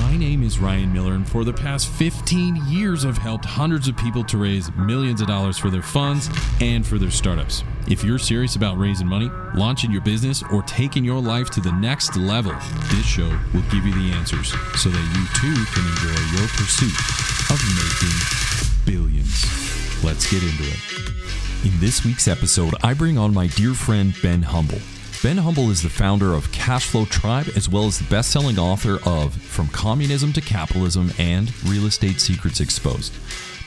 My name is Ryan Miller, and for the past 15 years, I've helped hundreds of people to raise millions of dollars for their funds and for their startups. If you're serious about raising money, launching your business, or taking your life to the next level, this show will give you the answers so that you too can enjoy your pursuit of making billions. Let's get into it. In this week's episode, I bring on my dear friend Ben Humble. Ben Humble is the founder of Cashflow Tribe, as well as the best-selling author of From Communism to Capitalism and Real Estate Secrets Exposed.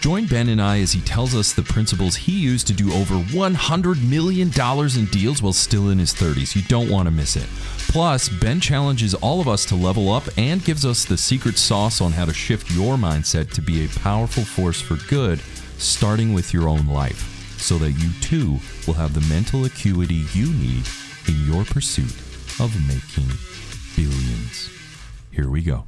Join Ben and I as he tells us the principles he used to do over $100 million in deals while still in his 30s. You don't want to miss it. Plus, Ben challenges all of us to level up and gives us the secret sauce on how to shift your mindset to be a powerful force for good, starting with your own life, so that you too will have the mental acuity you need in your pursuit of making billions. Here we go.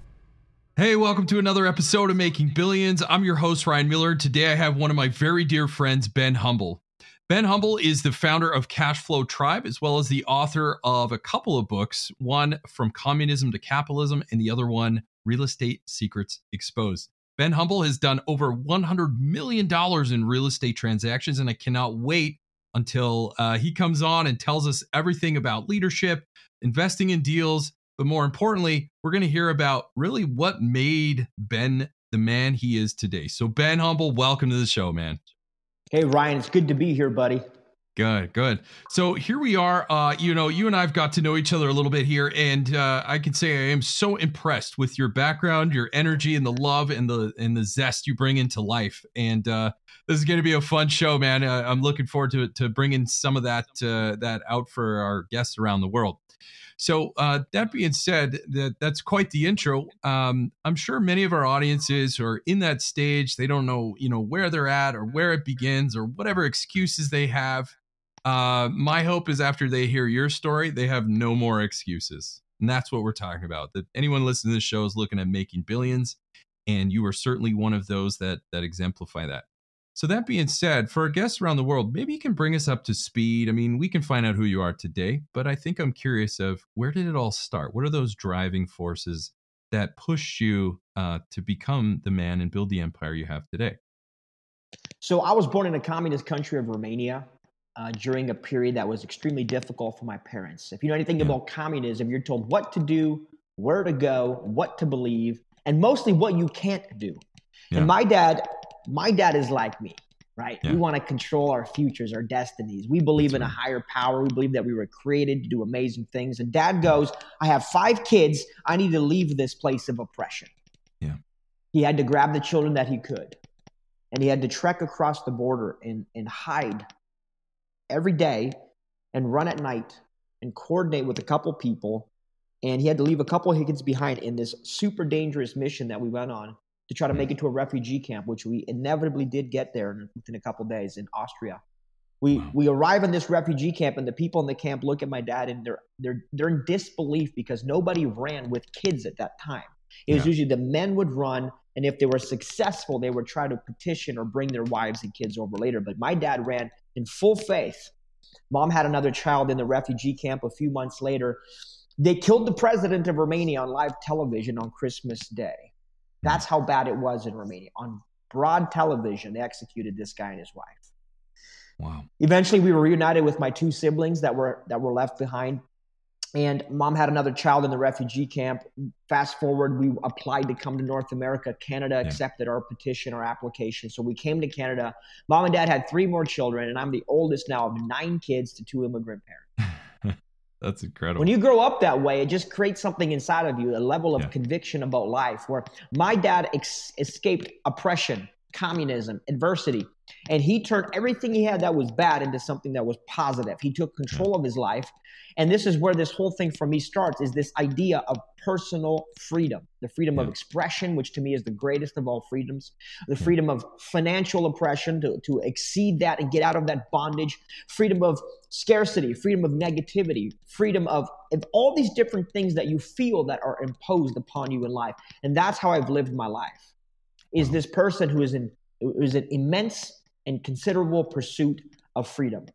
Hey, welcome to another episode of Making Billions. I'm your host, Ryan Miller. Today I have one of my very dear friends, Ben Humble. Ben Humble is the founder of Cashflow Tribe, as well as the author of a couple of books, one From Communism to Capitalism and the other one, Real Estate Secrets Exposed. Ben Humble has done over $100 million in real estate transactions, and I cannot wait until he comes on and tells us everything about leadership, investing in deals, but more importantly, we're going to hear about really what made Ben the man he is today. So Ben Humble, welcome to the show, man. Hey, Ryan, it's good to be here, buddy. Good. So here we are. You and I've got to know each other a little bit here, and I can say I am so impressed with your background, your energy, and the love and the zest you bring into life. And this is going to be a fun show, man. I'm looking forward to bringing some of that out for our guests around the world. So that being said, that's quite the intro. I'm sure many of our audiences are in that stage. They don't know, where they're at or where it begins or whatever excuses they have. My hope is after they hear your story, they have no more excuses. And that's what we're talking about. That anyone listening to this show is looking at making billions, and you are certainly one of those that exemplify that. So that being said, for our guests around the world, maybe you can bring us up to speed. I mean, we can find out who you are today, but I think I'm curious of where did it all start? What are those driving forces that pushed you to become the man and build the empire you have today? So I was born in a communist country of Romania during a period that was extremely difficult for my parents. If you know anything about communism, you're told what to do, where to go, what to believe, and mostly what you can't do. Yeah. And my dad is like me, right? Yeah. We want to control our futures, our destinies. We believe in a higher power. We believe that we were created to do amazing things. And Dad goes, I have 5 kids. I need to leave this place of oppression. Yeah. He had to grab the children that he could. And he had to trek across the border and hide every day and run at night and coordinate with a couple people. And he had to leave a couple of kids behind in this super dangerous mission that we went on to try to make it to a refugee camp, which we inevitably did get there within a couple of days in Austria. We arrive in this refugee camp, and the people in the camp look at my dad, and they're in disbelief because nobody ran with kids at that time. It was usually the men would run, and if they were successful, they would try to petition or bring their wives and kids over later. But my dad ran in full faith. Mom had another child in the refugee camp a few months later. They killed the president of Romania on live television on Christmas Day. That's how bad it was in Romania. On broad television, they executed this guy and his wife. Wow. Eventually, we were reunited with my 2 siblings that were left behind. And Mom had another child in the refugee camp. Fast forward, we applied to come to North America. Canada accepted our petition, our application. So we came to Canada. Mom and Dad had 3 more children, and I'm the oldest now of 9 kids to 2 immigrant parents. That's incredible. When you grow up that way, it just creates something inside of you, a level of conviction about life, where my dad escaped oppression, communism, adversity, and he turned everything he had that was bad into something that was positive. He took control of his life. And this is where this whole thing for me starts, is this idea of personal freedom, the freedom of expression, which to me is the greatest of all freedoms, the freedom of financial oppression, to exceed that and get out of that bondage, freedom of scarcity, freedom of negativity, freedom of all these different things that you feel that are imposed upon you in life. And that's how I've lived my life, is this person who is an immense and considerable pursuit of freedom.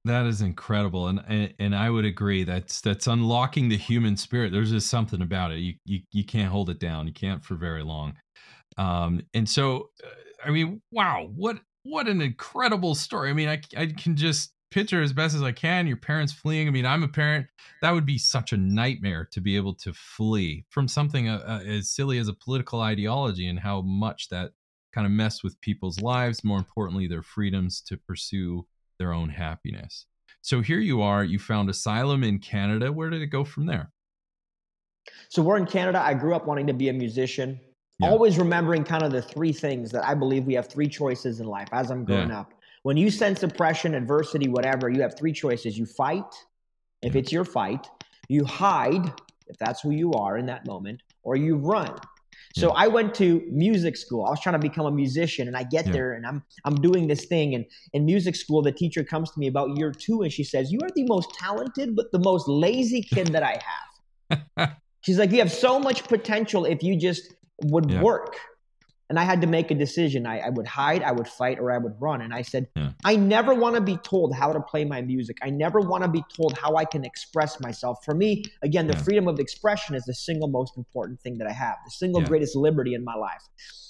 That is incredible, and I would agree. That's unlocking the human spirit. There's just something about it. You can't hold it down. You can't for very long. And so, I mean, wow, what an incredible story. I mean, I can just picture as best as I can your parents fleeing. I mean, I'm a parent. That would be such a nightmare to be able to flee from something as silly as a political ideology, and how much that kind of messed with people's lives. More importantly, their freedoms to pursue their own happiness. So here you are. You found asylum in Canada. Where did it go from there? So we're in Canada. I grew up wanting to be a musician. Yeah. Always remembering kind of the three things that I believe we have three choices in life as I'm growing up. When you sense oppression, adversity, whatever, you have three choices. You fight, if it's your fight. You hide, if that's who you are in that moment, or you run. So I went to music school. I was trying to become a musician, and I get there, and I'm doing this thing. And in music school, the teacher comes to me about year 2, and she says, "You are the most talented, but the most lazy kid that I have." She's like, "You have so much potential if you just would work." And I had to make a decision. I would hide, I would fight, or I would run. And I said, I never want to be told how to play my music. I never want to be told how I can express myself. For me, again, the freedom of expression is the single most important thing that I have, the single greatest liberty in my life.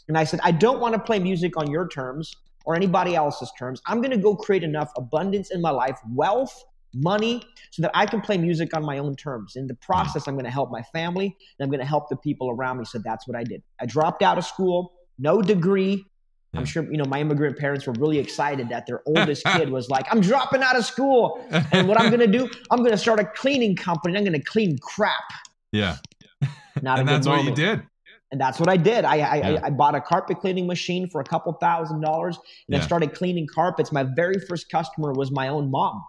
And I said, I don't want to play music on your terms or anybody else's terms. I'm going to go create enough abundance in my life, wealth, money, so that I can play music on my own terms. In the process, I'm going to help my family, and I'm going to help the people around me. So that's what I did. I dropped out of school. No degree. I'm sure, my immigrant parents were really excited that their oldest kid was like, I'm dropping out of school. And what I'm going to do, I'm going to start a cleaning company. I'm going to clean crap. Yeah. Not and that's what you did. And that's what I did. I bought a carpet cleaning machine for a couple $1,000s, and I started cleaning carpets. My very first customer was my own mom.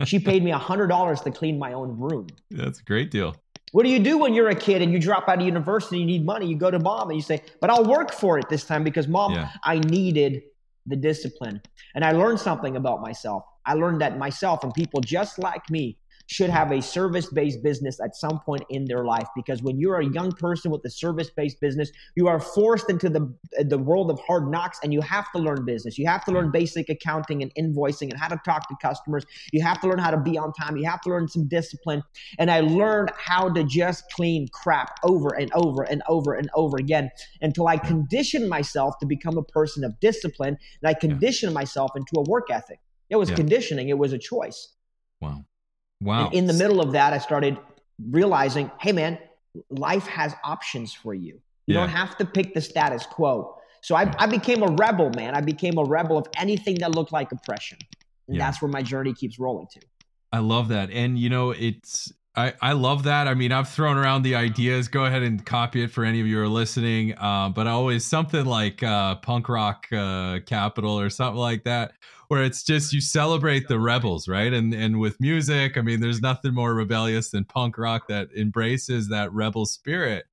She paid me $100 to clean my own room. That's a great deal. What do you do when you're a kid and you drop out of university, you need money? You go to mom and you say, but I'll work for it this time because mom, I needed the discipline. And I learned something about myself. I learned that myself and people just like me should have a service-based business at some point in their life, because when you're a young person with a service-based business, you are forced into the world of hard knocks, and you have to learn business. You have to learn basic accounting and invoicing and how to talk to customers. You have to learn how to be on time. You have to learn some discipline. And I learned how to just clean crap over and over and over and over again until I conditioned myself to become a person of discipline, and I conditioned myself into a work ethic. It was conditioning. It was a choice. Wow. And in the middle of that, I started realizing, hey, man, life has options for you. You don't have to pick the status quo. So I became a rebel, man. I became a rebel of anything that looked like oppression. And that's where my journey keeps rolling to. I love that. And, I love that. I mean, I've thrown around the ideas. Go ahead and copy it for any of you who are listening. But always something like punk rock capital or something like that, where it's just you celebrate the rebels, right? And with music, I mean, there's nothing more rebellious than punk rock that embraces that rebel spirit.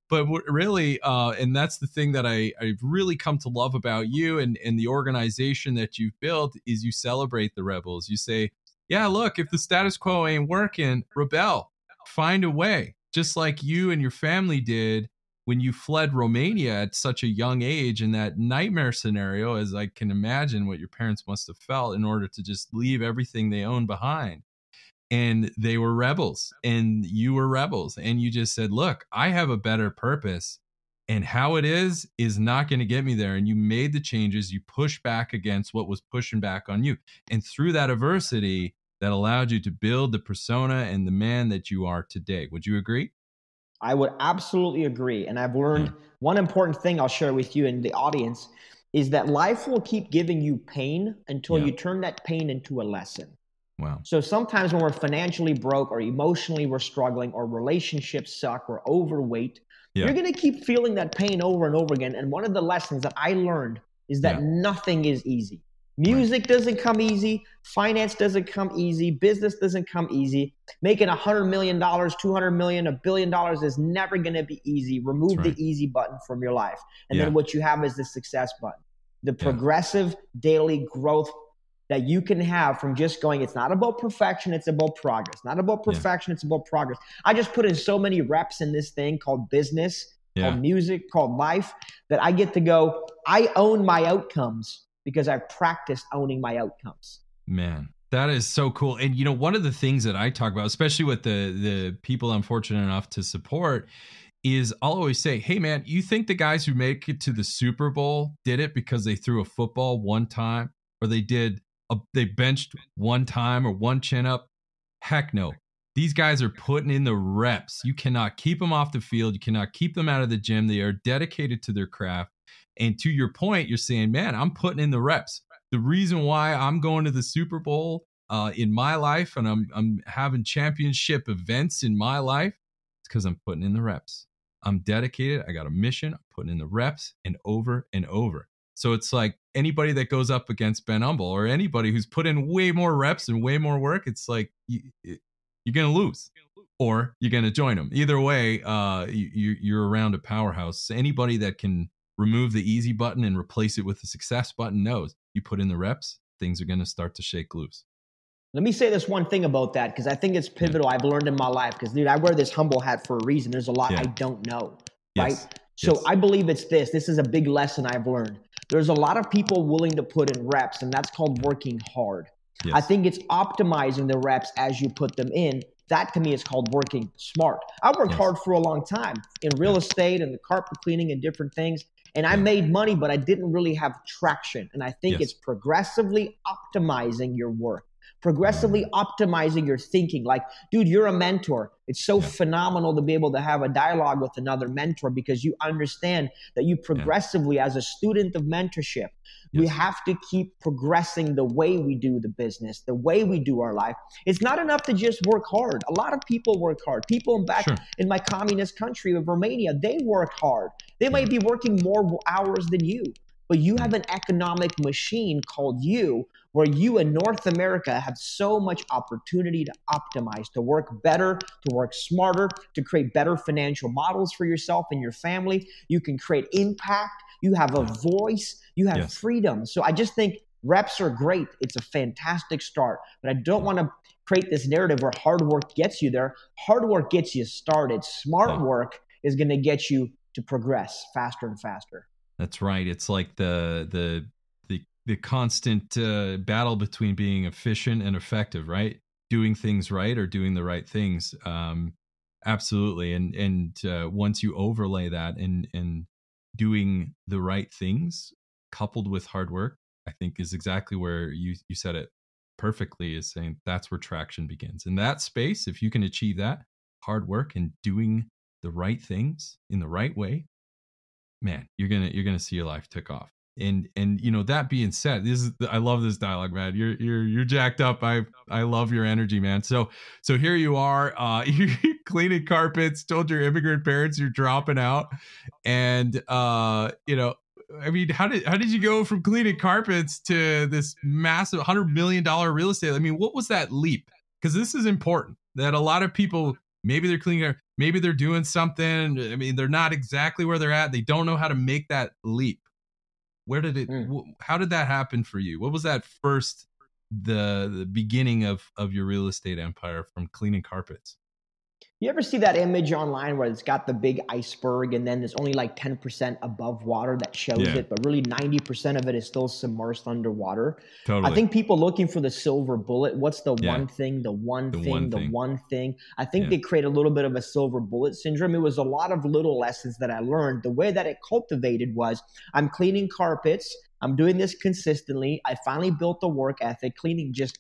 But really, and that's the thing that I've really come to love about you and the organization that you've built, is you celebrate the rebels. You say, yeah, look, if the status quo ain't working, rebel, find a way, just like you and your family did when you fled Romania at such a young age in that nightmare scenario, as I can imagine what your parents must have felt in order to just leave everything they owned behind. And they were rebels and you were rebels. And you just said, look, I have a better purpose, and how it is not going to get me there. And you made the changes. You pushed back against what was pushing back on you. And through that adversity, that allowed you to build the persona and the man that you are today. Would you agree? I would absolutely agree. And I've learned one important thing I'll share with you and the audience is that life will keep giving you pain until you turn that pain into a lesson. Wow. So sometimes when we're financially broke or emotionally we're struggling or relationships suck or overweight, you're going to keep feeling that pain over and over again. And one of the lessons that I learned is that nothing is easy. Music doesn't come easy. Finance doesn't come easy. Business doesn't come easy. Making $100 million, $200 million, $1 billion is never going to be easy. Remove the easy button from your life. And then what you have is the success button. The progressive daily growth that you can have from just going, it's not about perfection, it's about progress. Not about perfection, it's about progress. I just put in so many reps in this thing called business, called music, called life, that I get to go, I own my outcomes because I've practiced owning my outcomes. Man, That is so cool. And you know, one of the things that I talk about, especially with the people I'm fortunate enough to support, is I'll always say, hey man, you think the guys who make it to the Super Bowl did it because they threw a football one time, or they benched one time or one chin up? Heck no. These guys are putting in the reps. You cannot keep them off the field. You cannot keep them out of the gym. They are dedicated to their craft. And to your point, you're saying, man, I'm putting in the reps. The reason why I'm going to the Super Bowl in my life, and I'm having championship events in my life, it's because I'm putting in the reps. I'm dedicated. I got a mission. I'm putting in the reps and over and over. So it's like anybody that goes up against Ben Humble or anybody who's put in way more reps and way more work, it's like you're going to lose or you're going to join them. Either way, you're around a powerhouse. Anybody that can remove the easy button and replace it with the success button knows you put in the reps, things are going to start to shake loose. Let me say this one thing about that, because I think it's pivotal. I've learned in my life, because dude, I wear this humble hat for a reason. There's a lot I don't know, right? So I believe it's this. This is a big lesson I've learned. There's a lot of people willing to put in reps, and that's called working hard. I think it's optimizing the reps as you put them in. That to me is called working smart. I worked hard for a long time in real estate and the carpet cleaning and different things. And I made money, but I didn't really have traction. And I think it's progressively optimizing your work, progressively optimizing your thinking. Like, dude, you're a mentor. It's so phenomenal to be able to have a dialogue with another mentor, because you understand that you progressively, as a student of mentorship, we have to keep progressing the way we do the business, the way we do our life. It's not enough to just work hard. A lot of people work hard. People back in my communist country of Romania, they work hard. They might be working more hours than you, but you have an economic machine called you, where you in North America have so much opportunity to optimize, to work better, to work smarter, to create better financial models for yourself and your family. You can create impact. You have a voice. You have freedom. So I just think reps are great. It's a fantastic start. But I don't want to create this narrative where hard work gets you there. Hard work gets you started. Smart work is going to get you to progress faster and faster. That's right. It's like the constant battle between being efficient and effective, right? Doing things right or doing the right things. Absolutely. And once you overlay that and doing the right things coupled with hard work, I think is exactly where you said it perfectly, is saying that's where traction begins. In that space, if you can achieve that, hard work and doing the right things in the right way, man, you're gonna see your life take off. And you know, that being said, I love this dialogue, man. You're jacked up. I love your energy, man. So here you are, you're cleaning carpets, told your immigrant parents you're dropping out, and you know, I mean, how did you go from cleaning carpets to this massive $100 million real estate? I mean, what was that leap? Because this is important. That a lot of people, maybe they're cleaning, maybe they're doing something. I mean, they're not exactly where they're at. They don't know how to make that leap. Where did it? How did that happen for you? What was that first, the beginning of your real estate empire from cleaning carpets? You ever see that image online where it's got the big iceberg and then there's only like 10% above water that shows it, but really 90% of it is still submerged underwater? Totally. I think people looking for the silver bullet. What's the one thing, the one thing? I think they create a little bit of a silver bullet syndrome. It was a lot of little lessons that I learned. The way that it cultivated was, I'm cleaning carpets. I'm doing this consistently. I finally built the work ethic. Cleaning, just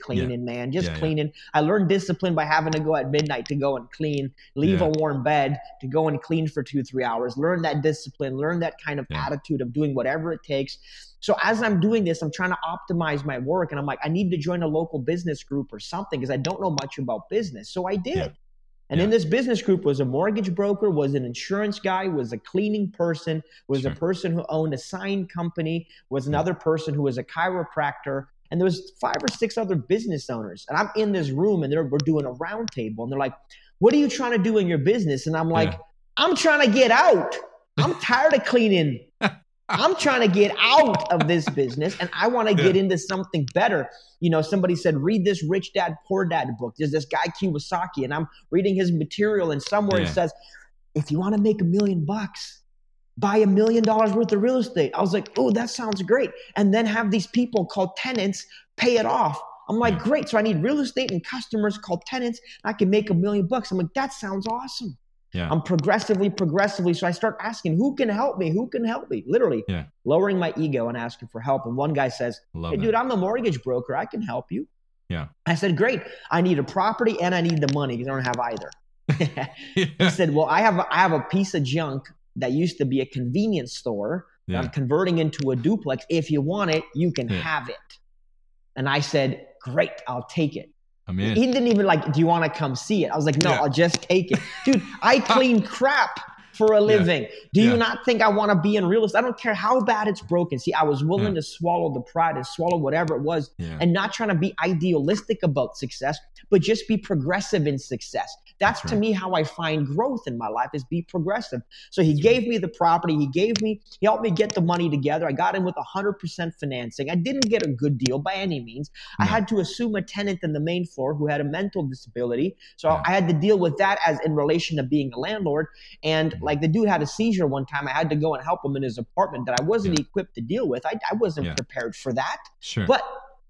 cleaning, man. Cleaning. I learned discipline by having to go at midnight to go and clean, leave a warm bed to go and clean for 2-3 hours. Learn that discipline, learn that kind of attitude of doing whatever it takes. So as I'm doing this, I'm trying to optimize my work. And I'm like, I need to join a local business group or something, because I don't know much about business. So I did. And in this business group was a mortgage broker, was an insurance guy, was a cleaning person, was a person who owned a sign company, was another person who was a chiropractor. And there was 5 or 6 other business owners. And I'm in this room and we're doing a round table. And they're like, what are you trying to do in your business? And I'm like, I'm trying to get out. I'm tired of cleaning. I'm trying to get out of this business and I want to get into something better. You know, somebody said, read this Rich Dad, Poor Dad book. There's this guy, Kiyosaki, and I'm reading his material, and somewhere it says, if you want to make $1 million, buy $1 million worth of real estate. I was like, oh, that sounds great. And then have these people called tenants pay it off. I'm like, great. So I need real estate and customers called tenants. I can make $1 million. I'm like, that sounds awesome. Yeah. I'm progressively. So I start asking, who can help me? Who can help me? Literally lowering my ego and asking for help. And one guy says, hey, dude, I'm a mortgage broker. I can help you. Yeah. I said, great. I need a property and I need the money because I don't have either. He said, well, I have a piece of junk that used to be a convenience store that I'm converting into a duplex. If you want it, you can have it. And I said, great, I'll take it. I'm in. He didn't even like, do you want to come see it? I was like, no, I'll just take it. Dude, I clean crap for a living. Do you not think I want to be in real estate? I don't care how bad it's broken. See, I was willing to swallow the pride and swallow whatever it was and not trying to be idealistic about success, but just be progressive in success. That's to me how I find growth in my life, is be progressive. So he gave me the property. He helped me get the money together. I got in with 100% financing. I didn't get a good deal by any means. I had to assume a tenant in the main floor who had a mental disability. So I had to deal with that as in relation to being a landlord. And like the dude had a seizure one time. I had to go and help him in his apartment that I wasn't equipped to deal with. I wasn't prepared for that. Sure. But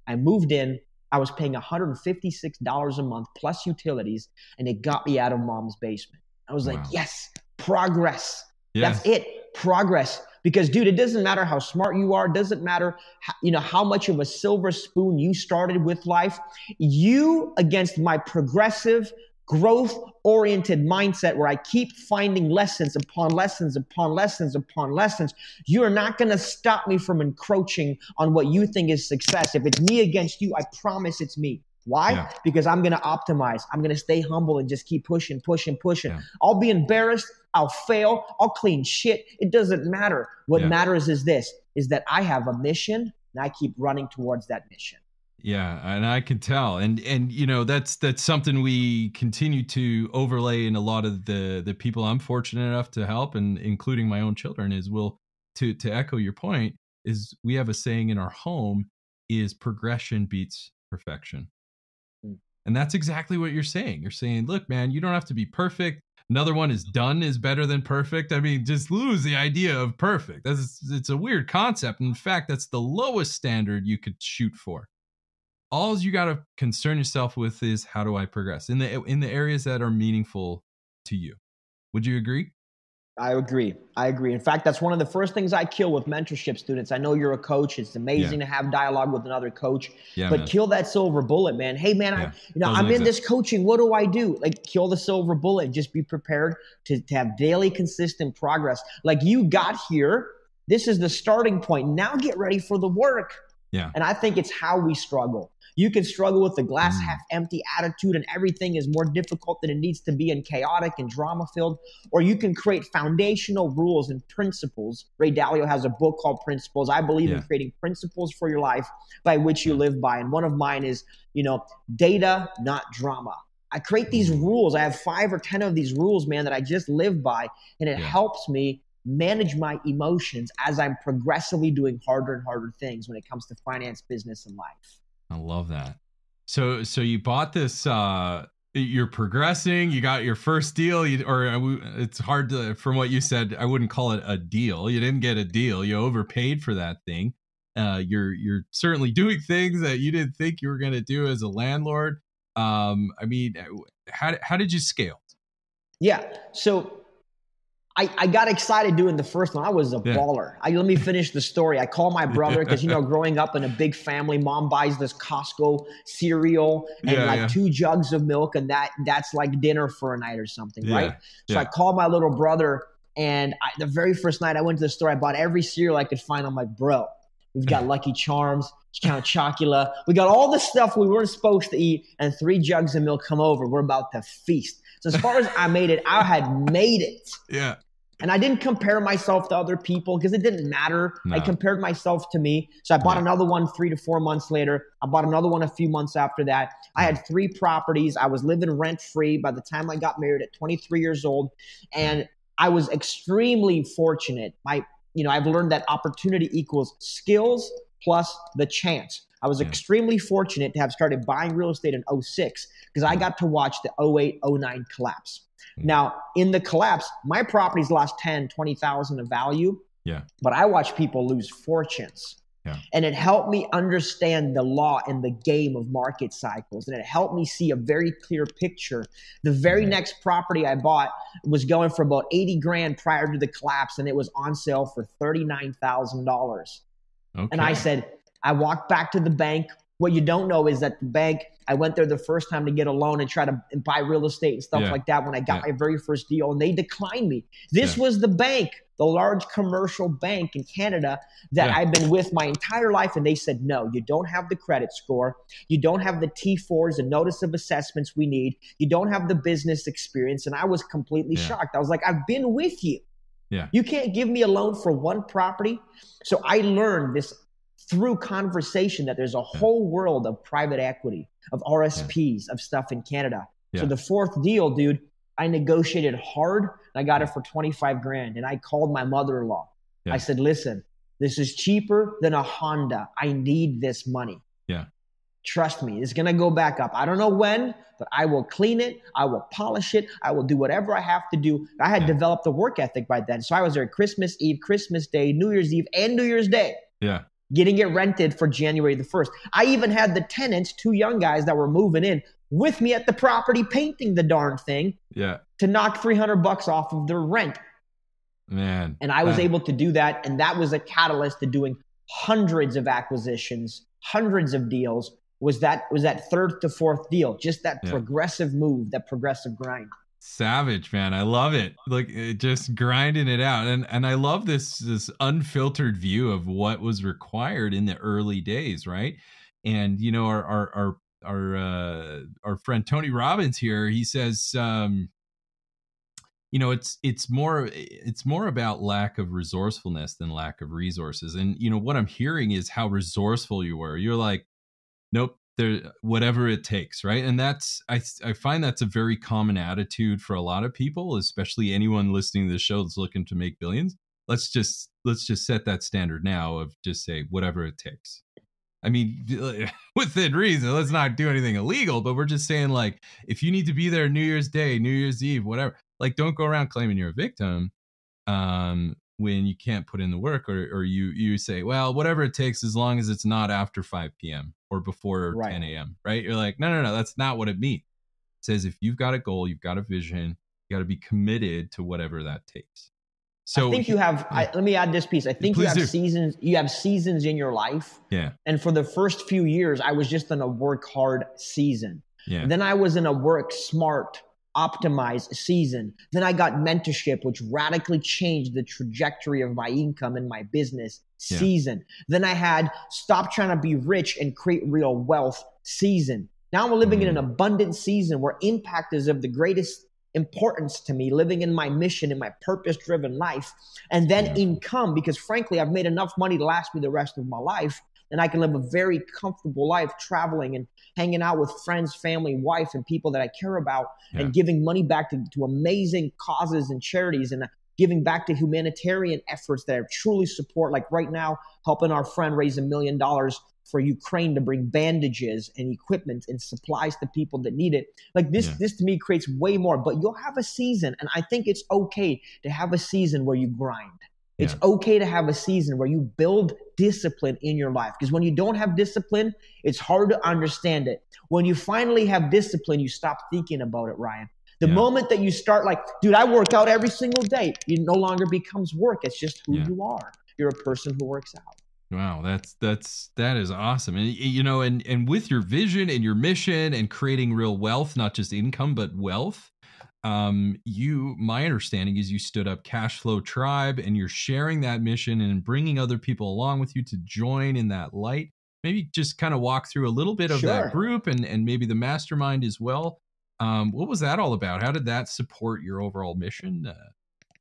I moved in. I was paying $156 a month plus utilities, and it got me out of mom's basement. I was like, yes, progress. That's it, progress. Because, dude, it doesn't matter how smart you are. It doesn't matter how much of a silver spoon you started with life. You, against my progressive, growth-oriented mindset where I keep finding lessons upon lessons upon lessons upon lessons, you are not going to stop me from encroaching on what you think is success. If it's me against you, I promise it's me. Why? Because I'm going to optimize. I'm going to stay humble and just keep pushing. I'll be embarrassed. I'll fail. I'll clean shit. It doesn't matter. What matters is that I have a mission and I keep running towards that mission. Yeah, and I can tell, and that's something we continue to overlay in a lot of the people I'm fortunate enough to help, and including my own children. Is to echo your point, is we have a saying in our home is progression beats perfection, and that's exactly what you're saying. You're saying, look, man, you don't have to be perfect. Another one is done is better than perfect. I mean, just lose the idea of perfect. It's a weird concept. In fact, that's the lowest standard you could shoot for. All you got to concern yourself with is, how do I progress in the areas that are meaningful to you? Would you agree? I agree. In fact, that's one of the first things I kill with mentorship students. I know you're a coach. It's amazing to have dialogue with another coach, but kill that silver bullet, man. Hey, man, I'm in this coaching. What do I do? Like, kill the silver bullet. Just be prepared to have daily, consistent progress. Like, you got here. This is the starting point. Now get ready for the work. Yeah. And I think it's how we struggle. You can struggle with the glass half empty attitude and everything is more difficult than it needs to be and chaotic and drama filled. Or you can create foundational rules and principles. Ray Dalio has a book called Principles. I believe in creating principles for your life by which you live by. And one of mine is, data, not drama. I create these rules. I have 5 or 10 of these rules, man, that I just live by. And it helps me manage my emotions as I'm progressively doing harder and harder things when it comes to finance, business, and life. I love that. So you bought this, you're progressing, you got your first deal, it's hard to, from what you said, I wouldn't call it a deal. You didn't get a deal. You overpaid for that thing. You're certainly doing things that you didn't think you were going to do as a landlord. I mean, how did you scale? Yeah. So I got excited doing the first one. I was a baller. Let me finish the story. I call my brother because, growing up in a big family, mom buys this Costco cereal and 2 jugs of milk, and that's like dinner for a night or something, right? So I call my little brother, and the very first night I went to the store, I bought every cereal I could find. I'm like, bro, we've got Lucky Charms, Count Chocula. We got all the stuff we weren't supposed to eat, and 3 jugs of milk come over. We're about to feast. So as far as I made it, I had made it. Yeah. And I didn't compare myself to other people because it didn't matter. No. I compared myself to me. So I bought another one 3 to 4 months later. I bought another one a few months after that. I had 3 properties. I was living rent-free by the time I got married at 23 years old. And I was extremely fortunate. I've learned that opportunity equals skills plus the chance. I was extremely fortunate to have started buying real estate in 2006 because I got to watch the 2008-2009 collapse. Now, in the collapse, my properties lost 10, 20,000 of value. Yeah. But I watched people lose fortunes. Yeah. And it helped me understand the law and the game of market cycles. And it helped me see a very clear picture. The very next property I bought was going for about 80 grand prior to the collapse, and it was on sale for $39,000. Okay. And I said, I walked back to the bank. What you don't know is that the bank, I went there the first time to get a loan and try to buy real estate and stuff like that when I got my very first deal, and they declined me. This was the bank, the large commercial bank in Canada that I've been with my entire life, and they said, no, you don't have the credit score. You don't have the T4s, the notice of assessments we need. You don't have the business experience. And I was completely shocked. I was like, I've been with you. Yeah. You can't give me a loan for one property. So I learned this through conversation that there's a whole world of private equity, of RSPs, of stuff in Canada. So the fourth deal, dude, I negotiated hard and I got it for 25 grand. And I called my mother-in-law. I said, listen, this is cheaper than a Honda. I need this money. Yeah. Trust me, it's going to go back up. I don't know when, but I will clean it. I will polish it. I will do whatever I have to do. I had developed a work ethic by then. So I was there Christmas Eve, Christmas Day, New Year's Eve, and New Year's Day. Yeah. Getting it rented for January the 1st. I even had the tenants, 2 young guys that were moving in with me at the property painting the darn thing to knock $300 off of their rent. Man. And I was able to do that. And that was a catalyst to doing hundreds of acquisitions, hundreds of deals. Was that third to fourth deal, just that progressive move, that progressive grind. Savage, man. I love it. Like just grinding it out. And I love this unfiltered view of what was required in the early days, right? And you know, our friend Tony Robbins here, he says you know, it's more about lack of resourcefulness than lack of resources. And you know, what I'm hearing is how resourceful you were. You're like, nope, whatever it takes, right? And that's I find that's a very common attitude for a lot of people, especially anyone listening to the show that's looking to make billions. Let's just set that standard now of just say whatever it takes. I mean, within reason. Let's not do anything illegal, but we're just saying, like, if you need to be there New Year's Day, New Year's Eve, whatever, like, don't go around claiming you're a victim when you can't put in the work, or you say, well, whatever it takes, as long as it's not after 5 p.m. or before 10 a.m., right? You're like, no, that's not what it means. It says if you've got a goal, you've got a vision, you got to be committed to whatever that takes. So I think you have, let me add this piece. I think you have seasons. You have seasons in your life. Yeah. And for the first few years, I was just in a work hard season. Yeah. Then I was in a work smart, optimized season. Then I got mentorship, which radically changed the trajectory of my income and my business season. Then I had stop trying to be rich and create real wealth season. Now I'm living in an abundant season where impact is of the greatest importance to me, living in my mission, in my purpose-driven life, and then income, because frankly, I've made enough money to last me the rest of my life, and I can live a very comfortable life traveling and hanging out with friends, family, wife, and people that I care about, and giving money back to amazing causes and charities, and giving back to humanitarian efforts that I truly support, like right now, helping our friend raise $1 million for Ukraine to bring bandages and equipment and supplies to people that need it. Like this to me creates way more, but you'll have a season. And I think it's okay to have a season where you grind. It's okay to have a season where you build discipline in your life. Because when you don't have discipline, it's hard to understand it. When you finally have discipline, you stop thinking about it, Ryan. The moment that you start like, dude, I work out every single day, it no longer becomes work. It's just who you are. You're a person who works out. Wow, that is awesome. And you know, and with your vision and your mission and creating real wealth, not just income, but wealth, my understanding is you stood up Cash Flow Tribe, and you're sharing that mission and bringing other people along with you to join in that light. Maybe just kind of walk through a little bit of that group and maybe the mastermind as well. What was that all about? How did that support your overall mission?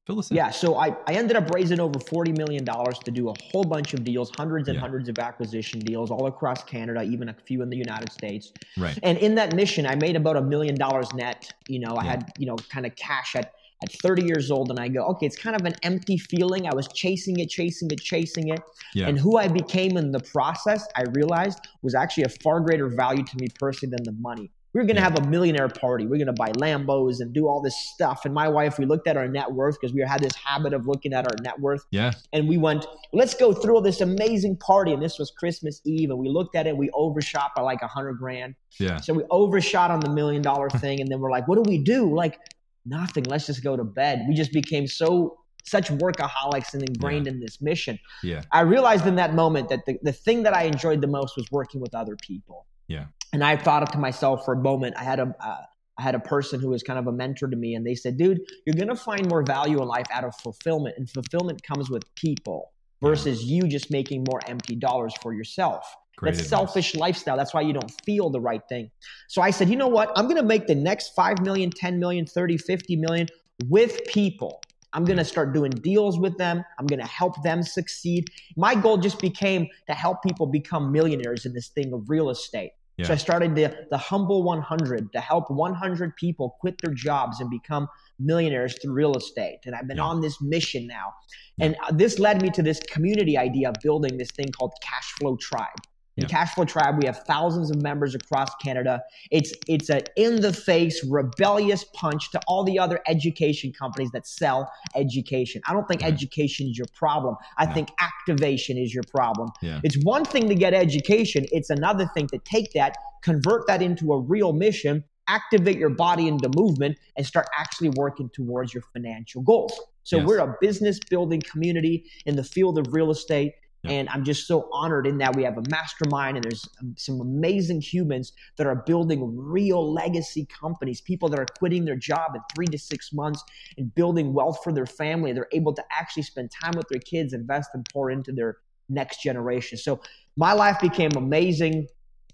Fill us in. Yeah, so I ended up raising over $40 million to do a whole bunch of deals, hundreds and hundreds of acquisition deals all across Canada, even a few in the United States. Right. And in that mission, I made about $1 million net. You know, I had, you know, kind of cash at 30 years old, and I go, okay, it's kind of an empty feeling. I was chasing it. Yeah. And who I became in the process, I realized was actually a far greater value to me personally than the money. We were going to have a millionaire party. We're going to buy Lambos and do all this stuff. And my wife, we looked at our net worth because we had this habit of looking at our net worth. Yeah. And we went, let's go through this amazing party. And this was Christmas Eve. And we looked at it. We overshot by like $100,000. Yeah. So we overshot on the $1 million thing. And then we're like, what do we do? Like, nothing. Let's just go to bed. We just became such workaholics and ingrained in this mission. Yeah. I realized in that moment that the thing that I enjoyed the most was working with other people. Yeah. And I thought to myself for a moment, I had a person who was kind of a mentor to me, and they said, dude, you're going to find more value in life out of fulfillment, and fulfillment comes with people versus you just making more empty dollars for yourself. Great That's advice. selfish lifestyle. That's why you don't feel the right thing. So I said, you know what? I'm going to make the next 5 million, 10 million, 30, 50 million with people. I'm going to start doing deals with them. I'm going to help them succeed. My goal just became to help people become millionaires in this thing of real estate. Yeah. So I started the Humble 100 to help 100 people quit their jobs and become millionaires through real estate. And I've been on this mission now. And this led me to this community idea of building this thing called Cash Flow Tribe. In Cash Flow Tribe, we have thousands of members across Canada. It's an in-the-face, rebellious punch to all the other education companies that sell education. I don't think education is your problem. I think activation is your problem. Yeah. It's one thing to get education. It's another thing to take that, convert that into a real mission, activate your body into movement, and start actually working towards your financial goals. So we're a business building community in the field of real estate. And I'm just so honored in that we have a mastermind, and there's some amazing humans that are building real legacy companies, people that are quitting their job in 3 to 6 months and building wealth for their family. They're able to actually spend time with their kids, invest and pour into their next generation. So my life became amazing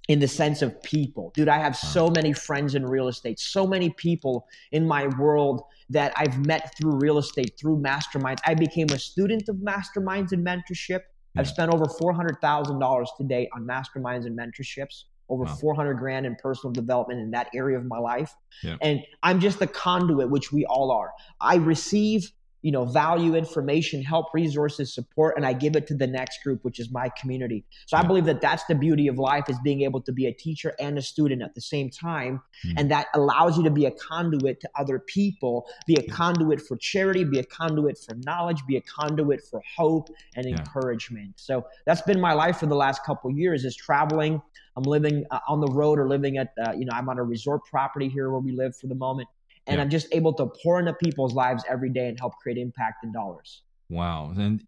in the sense of people. Dude, I have so many friends in real estate, so many people in my world that I've met through real estate, through masterminds. I became a student of masterminds and mentorship. I've spent over $400,000 to date on masterminds and mentorships, over $400,000 in personal development in that area of my life. And I'm just the conduit, which we all are. I receive, value, information, help, resources, support, and I give it to the next group, which is my community. So I believe that that's the beauty of life, is being able to be a teacher and a student at the same time. And that allows you to be a conduit to other people, be a conduit for charity, be a conduit for knowledge, be a conduit for hope and encouragement. So that's been my life for the last couple of years, is traveling. I'm living on the road, or living at, I'm on a resort property here where we live for the moment. And I'm just able to pour into people's lives every day and help create impact in dollars. Wow. And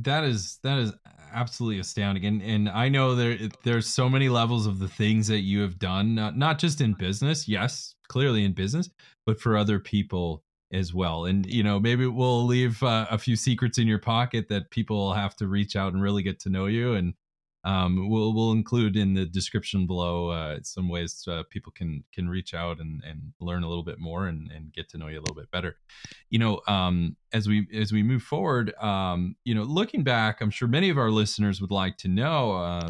that is absolutely astounding. And I know there's so many levels of the things that you have done, not just in business. Yes, clearly in business, but for other people as well. And, maybe we'll leave a few secrets in your pocket that people will have to reach out and really get to know you. And we'll include in the description below some ways people can reach out and learn a little bit more and get to know you a little bit better. As we move forward, looking back, I'm sure many of our listeners would like to know,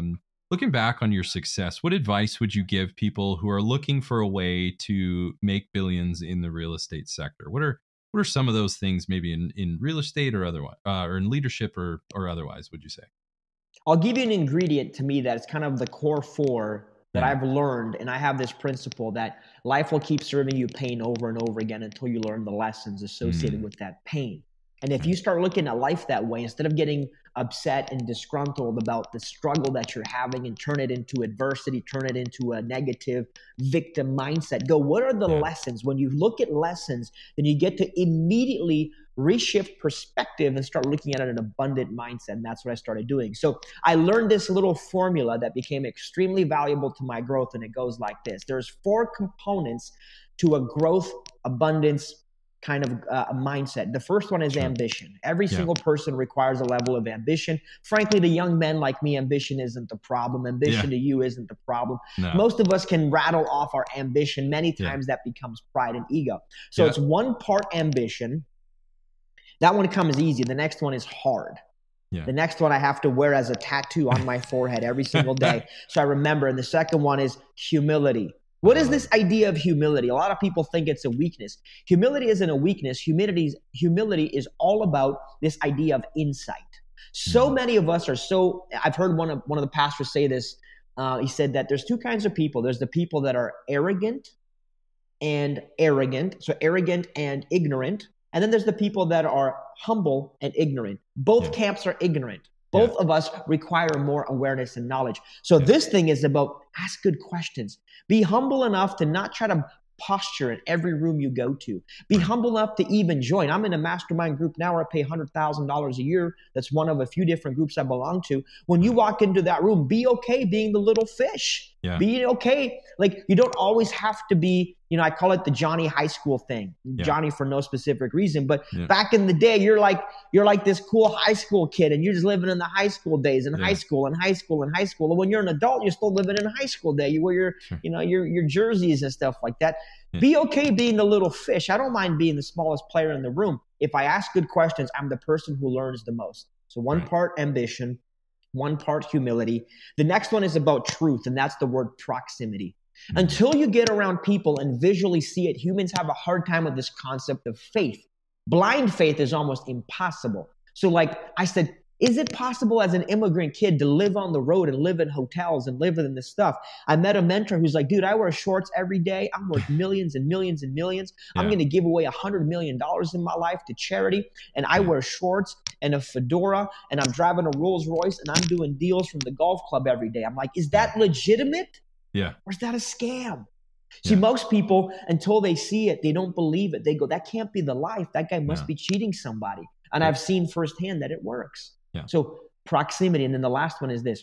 looking back on your success, what advice would you give people who are looking for a way to make billions in the real estate sector? What are some of those things, maybe in real estate or otherwise, or in leadership or otherwise, would you say? I'll give you an ingredient to me that's kind of the core 4 that I've learned. And I have this principle that life will keep serving you pain over and over again until you learn the lessons associated with that pain. And if you start looking at life that way, instead of getting upset and disgruntled about the struggle that you're having and turn it into adversity, turn it into a negative victim mindset, go, what are the lessons? When you look at lessons, then you get to immediately reshift perspective and start looking at it in an abundant mindset. And that's what I started doing. So I learned this little formula that became extremely valuable to my growth. And it goes like this. There's 4 components to a growth, abundance kind of a mindset. The first one is ambition. Every single person requires a level of ambition. Frankly, the young men like me, ambition isn't the problem. Ambition to you isn't the problem. No. Most of us can rattle off our ambition. Many times that becomes pride and ego. So it's one part ambition. That one comes easy. The next one is hard. The next one I have to wear as a tattoo on my forehead every single day. So I remember. And the second one is humility. What is this idea of humility? A lot of people think it's a weakness. Humility isn't a weakness. Humility is all about this idea of insight. So many of us are I've heard one of the pastors say this He said that there's two kinds of people. There's the people that are arrogant, so arrogant and ignorant. And then there's the people that are humble and ignorant. Both camps are ignorant. Both of us require more awareness and knowledge. So this thing is about ask good questions. Be humble enough to not try to posture in every room you go to. Be humble enough to even join. I'm in a mastermind group now where I pay $100,000 a year. That's one of a few different groups I belong to. When you walk into that room, be okay being the little fish. Be okay. Like, you don't always have to be, I call it the Johnny high school thing. Johnny for no specific reason. But back in the day, you're like this cool high school kid, and you're just living in the high school days and high school and high school and high school. And when you're an adult, you're still living in high school day. You wear your jerseys and stuff like that. Be okay being the little fish. I don't mind being the smallest player in the room. If I ask good questions, I'm the person who learns the most. So one part ambition, one part humility. The next one is about truth, and that's the word proximity. Until you get around people and visually see it, humans have a hard time with this concept of faith. Blind faith is almost impossible. So like I said, is it possible as an immigrant kid to live on the road and live in hotels and live in this stuff? I met a mentor who's like, dude, I wear shorts every day. I'm worth millions and millions and millions. I'm going to give away $100 million in my life to charity. And I wear shorts and a fedora, and I'm driving a Rolls Royce, and I'm doing deals from the golf club every day. I'm like, is that legitimate? Or is that a scam? See, most people, until they see it, they don't believe it. They go, that can't be the life. That guy must be cheating somebody. And I've seen firsthand that it works. So proximity. And then the last one is this: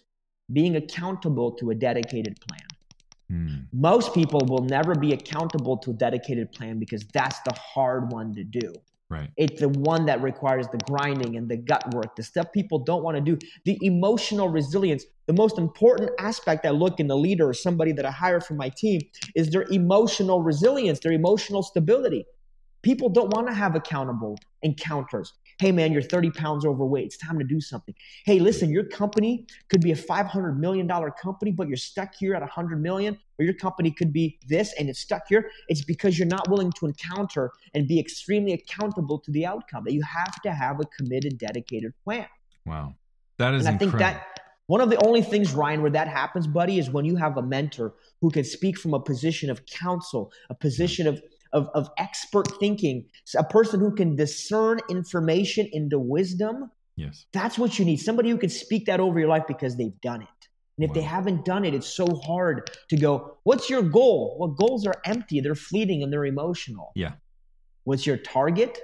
being accountable to a dedicated plan. Most people will never be accountable to a dedicated plan because that's the hard one to do. It's the one that requires the grinding and the gut work, the stuff people don't want to do, the emotional resilience. The most important aspect I look in the leader or somebody that I hire for my team is their emotional resilience, their emotional stability. People don't want to have accountable encounters. Hey, man, you're 30 pounds overweight. It's time to do something. Hey, listen, your company could be a $500 million company, but you're stuck here at $100 million. Or your company could be this and it's stuck here. It's because you're not willing to encounter and be extremely accountable to the outcome. That you have to have a committed, dedicated plan. Wow. That is incredible. And I think that one of the only things, Ryan, where that happens, buddy, is when you have a mentor who can speak from a position of counsel, a position of expert thinking, a person who can discern information into wisdom. That's what you need. Somebody who can speak that over your life because they've done it. And if they haven't done it, it's so hard to go, what's your goal? Well, goals are empty. They're fleeting and they're emotional. What's your target?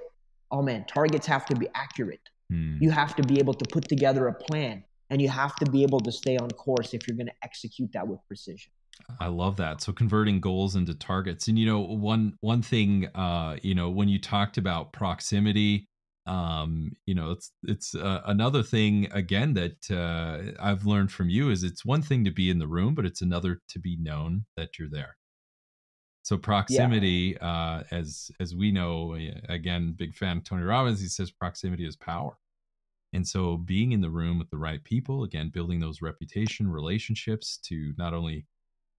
Oh man, targets have to be accurate. You have to be able to put together a plan, and you have to be able to stay on course if you're going to execute that with precision. I love that. So converting goals into targets. And, one thing, when you talked about proximity, it's another thing, again, that I've learned from you is it's one thing to be in the room, but it's another to be known that you're there. So proximity, as we know, again, big fan of Tony Robbins, he says proximity is power. And so being in the room with the right people, again, building those reputation relationships to not only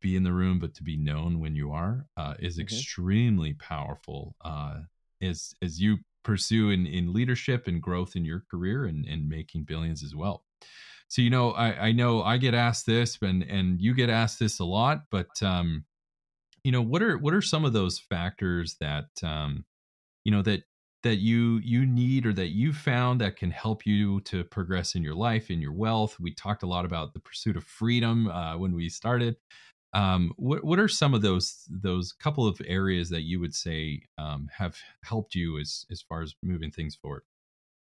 be in the room, but to be known when you are, is extremely powerful as you pursue in leadership and growth in your career and making billions as well. So, I know I get asked this and you get asked this a lot, but, what are some of those factors that, that you need or that you found that can help you to progress in your life, in your wealth? We talked a lot about the pursuit of freedom when we started. What are some of those couple of areas that you would say have helped you as far as moving things forward?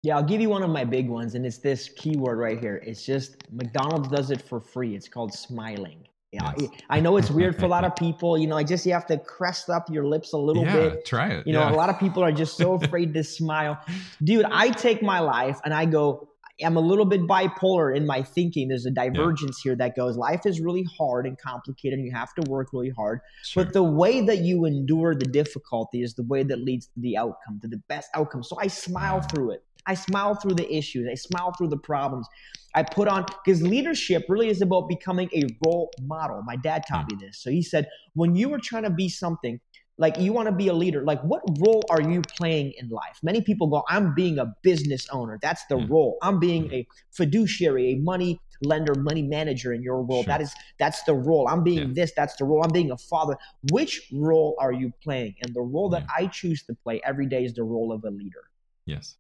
Yeah, I'll give you one of my big ones, and it's this keyword right here. It's just McDonald's does it for free. It's called smiling. Yes. I know it's weird for a lot of people. You have to crest up your lips a little bit. Try it. A lot of people are just so afraid to smile. Dude, I take my life and I go, I'm a little bit bipolar in my thinking. There's a divergence here that goes, life is really hard and complicated and you have to work really hard. But the way that you endure the difficulty is the way that leads to the outcome, to the best outcome. So I smile through it. I smile through the issues. I smile through the problems. I put on, because leadership really is about becoming a role model. My dad taught me this. So he said, when you are trying to be something, like you want to be a leader, like what role are you playing in life? Many people go, I'm being a business owner. That's the role. I'm being a fiduciary, a money lender, money manager in your world. Sure. That's the role. I'm being this, that's the role. I'm being a father. Which role are you playing? And the role that I choose to play every day is the role of a leader. Yes.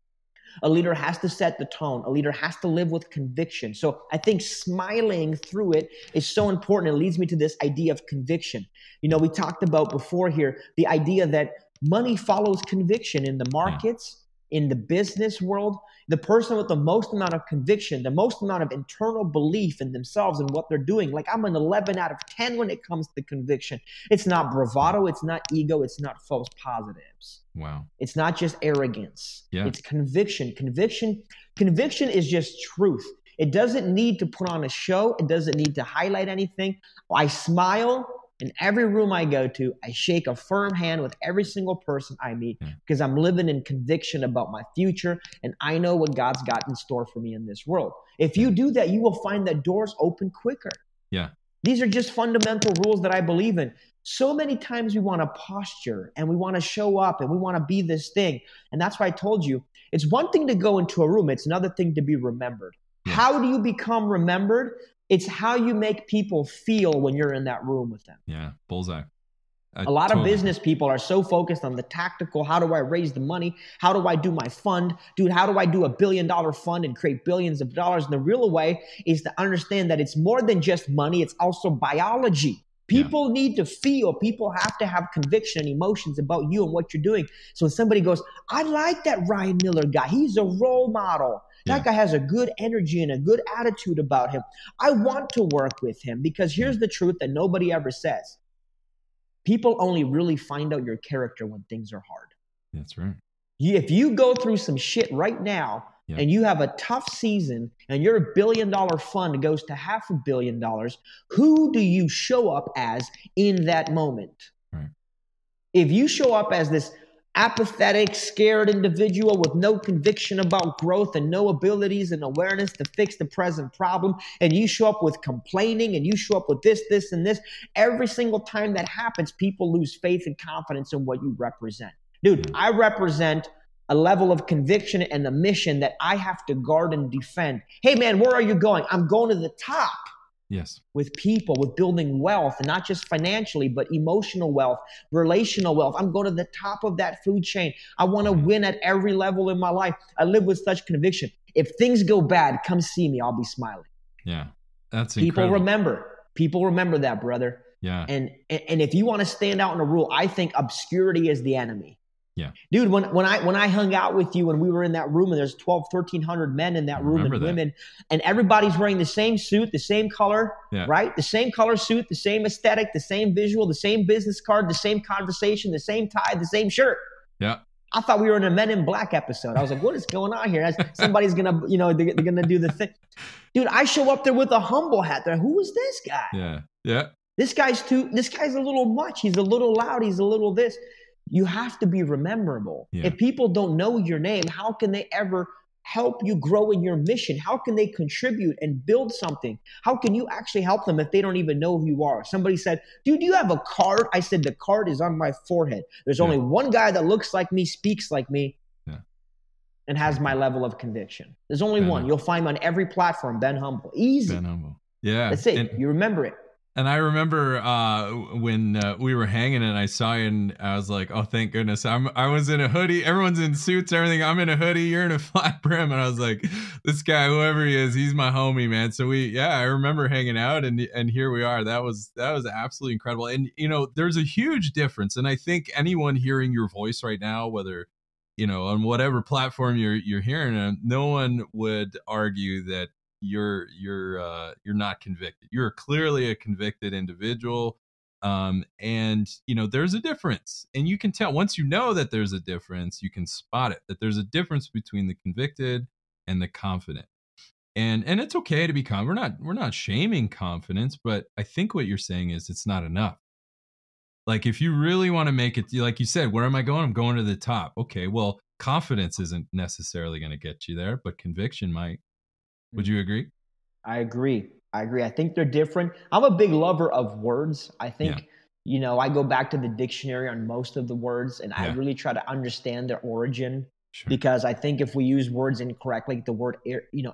A leader has to set the tone. A leader has to live with conviction. So I think smiling through it is so important. It leads me to this idea of conviction. You know, we talked about before here, the idea that money follows conviction in the markets, in the business world. The person with the most amount of conviction, the most amount of internal belief in themselves and what they're doing. Like I'm an 11 out of 10 when it comes to conviction. It's not bravado. It's not ego. It's not false positives. Wow. It's not just arrogance. Yeah. It's conviction. Conviction is just truth. It doesn't need to put on a show. It doesn't need to highlight anything. I smile in every room I go to. I shake a firm hand with every single person I meet because I'm living in conviction about my future and I know what God's got in store for me in this world. If you do that, you will find that doors open quicker. Yeah. These are just fundamental rules that I believe in. So many times we want to posture and we want to show up and we want to be this thing. And that's why I told you, it's one thing to go into a room. It's another thing to be remembered. Yeah. How do you become remembered? It's how you make people feel when you're in that room with them. Yeah, bullseye. A lot of business people are so focused on the tactical. How do I raise the money? How do I do my fund? Dude, how do I do $1 billion fund and create billions of dollars? And the real way is to understand that it's more than just money. It's also biology. People need to feel. People have to have conviction and emotions about you and what you're doing. So when somebody goes, I like that Ryan Miller guy. He's a role model. That guy has a good energy and a good attitude about him. I want to work with him because here's the truth that nobody ever says. People only really find out your character when things are hard. That's right. If you go through some shit right now and you have a tough season and your $1 billion fund goes to $500 million, who do you show up as in that moment? Right. If you show up as this apathetic, scared individual with no conviction about growth and no abilities and awareness to fix the present problem, and you show up with complaining and you show up with this, and this, every single time that happens, people lose faith and confidence in what you represent. Dude, I represent a level of conviction and a mission that I have to guard and defend. Hey man, where are you going? I'm going to the top. Yes. With people, with building wealth, and not just financially, but emotional wealth, relational wealth. I'm going to the top of that food chain. I want to win at every level in my life. I live with such conviction. If things go bad, come see me. I'll be smiling. Yeah. That's incredible. People remember that, brother. Yeah. And if you want to stand out in a rule, I think obscurity is the enemy. Yeah. Dude, when I hung out with you when we were in that room and there's 1,300 men in that room and women, and everybody's wearing the same suit, the same color, right? The same color suit, the same aesthetic, the same visual, the same business card, the same conversation, the same tie, the same shirt. Yeah. I thought we were in a Men in Black episode. I was like, what is going on here? Somebody's going to, they're going to do the thing. Dude, I show up there with a humble hat. They're like, who is this guy? Yeah. Yeah. This guy's a little much. He's a little loud. He's a little this. You have to be rememberable. Yeah. If people don't know your name, how can they ever help you grow in your mission? How can they contribute and build something? How can you actually help them if they don't even know who you are? Somebody said, dude, do you have a card? I said, the card is on my forehead. There's only one guy that looks like me, speaks like me, and has my level of conviction. There's only one. You'll find him on every platform, Ben Humble. Easy. Ben Humble. Yeah. That's it. You remember it. And I remember when we were hanging and I saw you and I was like, oh, thank goodness. I was in a hoodie. Everyone's in suits, everything. I'm in a hoodie. You're in a flat brim. And I was like, this guy, whoever he is, he's my homie, man. So I remember hanging out and here we are. That was absolutely incredible. And, there's a huge difference. And I think anyone hearing your voice right now, whether, on whatever platform you're hearing it, no one would argue that you're not convicted. You're clearly a convicted individual. And there's a difference, and you can tell once you know that there's a difference, you can spot it, that there's a difference between the convicted and the confident. And it's okay to be confident. We're not shaming confidence, but I think what you're saying is it's not enough. Like if you really want to make it, like you said, where am I going? I'm going to the top. Okay, well, confidence isn't necessarily going to get you there, but conviction might. Would you agree? I agree. I think they're different. I'm a big lover of words. I think, I go back to the dictionary on most of the words, and I really try to understand their origin. Sure. Because I think if we use words incorrectly, like the word,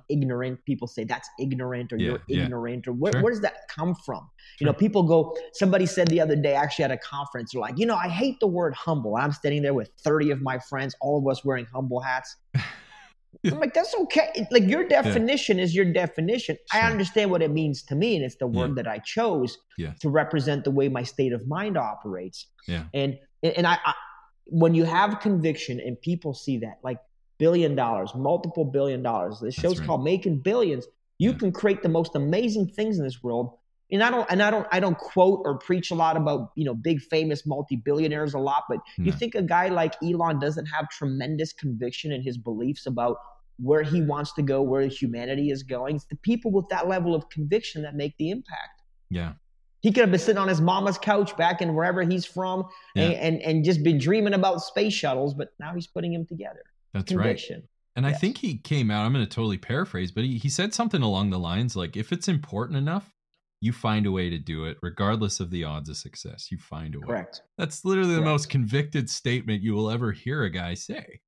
ignorant, people say that's ignorant or you're ignorant or where does that come from? Sure. People go, somebody said the other day, actually at a conference, they're like, I hate the word humble. I'm standing there with 30 of my friends, all of us wearing humble hats. I'm like, that's okay. Like your definition is your definition. Sure. I understand what it means to me. And it's the word that I chose to represent the way my state of mind operates. Yeah. And I when you have conviction and people see that, like $1 billion, multiple $1 billion, this show's called Making Billions. You can create the most amazing things in this world. And I don't quote or preach a lot about, big famous multi-billionaires a lot, but you think a guy like Elon doesn't have tremendous conviction in his beliefs about where he wants to go, where humanity is going. It's the people with that level of conviction that make the impact. Yeah. He could have been sitting on his mama's couch back in wherever he's from and just been dreaming about space shuttles, but now he's putting them together. That's conviction. Right. And I think he came out, I'm going to totally paraphrase, but he said something along the lines like, if it's important enough, you find a way to do it, regardless of the odds of success. You find a way. Correct. That's literally the most convicted statement you will ever hear a guy say.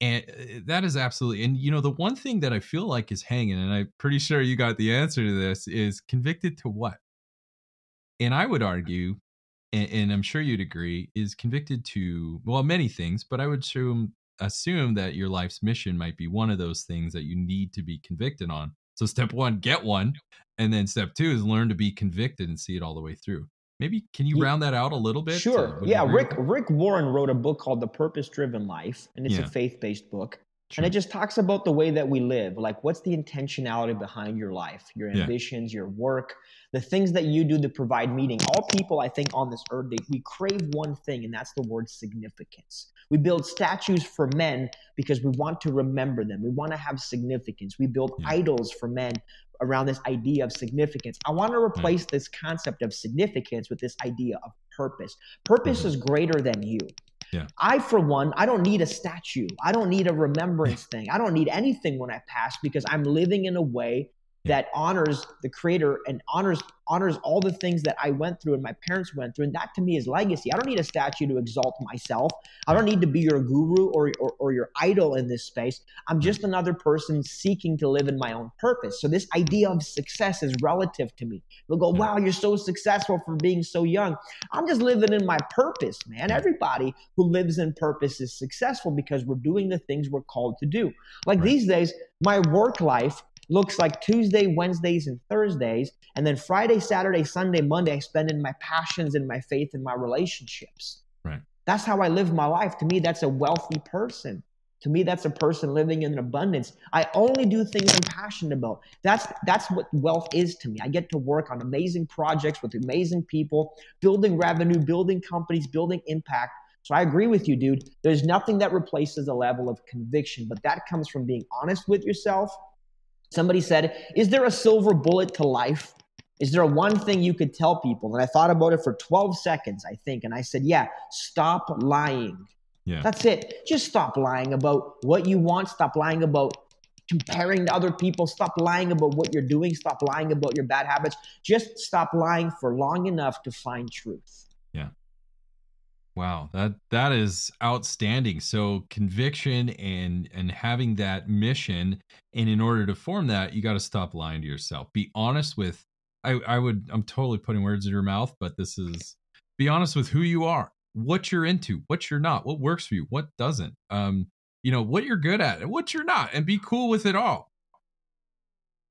And that is absolutely, and the one thing that I feel like is hanging, and I'm pretty sure you got the answer to this, is convicted to what? And I would argue, and I'm sure you'd agree, is convicted to, well, many things, but I would assume that your life's mission might be one of those things that you need to be convicted on. So step one, get one. And then step two is learn to be convicted and see it all the way through. Maybe, can you round that out a little bit? Sure. Yeah. Rick Warren wrote a book called The Purpose-Driven Life, and it's a faith-based book. Sure. And it just talks about the way that we live. Like, what's the intentionality behind your life, your ambitions, your work, the things that you do to provide meaning. All people, I think, on this earth, we crave one thing, and that's the word significance. We build statues for men because we want to remember them. We want to have significance. We build idols for men around this idea of significance. I want to replace this concept of significance with this idea of purpose. Purpose is greater than you. Yeah. I, for one, I don't need a statue. I don't need a remembrance thing. I don't need anything when I pass because I'm living in a way that honors the Creator and honors all the things that I went through and my parents went through. And that to me is legacy. I don't need a statue to exalt myself. I don't need to be your guru or your idol in this space. I'm just another person seeking to live in my own purpose. So this idea of success is relative to me. They'll go, wow, you're so successful for being so young. I'm just living in my purpose, man. Everybody who lives in purpose is successful because we're doing the things we're called to do. Like these days, my work life looks like Tuesday, Wednesdays, and Thursdays. And then Friday, Saturday, Sunday, Monday, I spend in my passions and my faith and my relationships. Right. That's how I live my life. To me, that's a wealthy person. To me, that's a person living in abundance. I only do things I'm passionate about. That's what wealth is to me. I get to work on amazing projects with amazing people, building revenue, building companies, building impact. So I agree with you, dude. There's nothing that replaces a level of conviction, but that comes from being honest with yourself. Somebody said, is there a silver bullet to life? Is there one thing you could tell people? And I thought about it for 12 seconds, I think. And I said, stop lying. Yeah. That's it. Just stop lying about what you want. Stop lying about comparing to other people. Stop lying about what you're doing. Stop lying about your bad habits. Just stop lying for long enough to find truth. Yeah. Wow, that is outstanding. So conviction and having that mission, and in order to form that, you got to stop lying to yourself. Be honest with, I'm totally putting words in your mouth, but this is, be honest with who you are, what you're into, what you're not, what works for you, what doesn't, what you're good at and what you're not, and be cool with it all.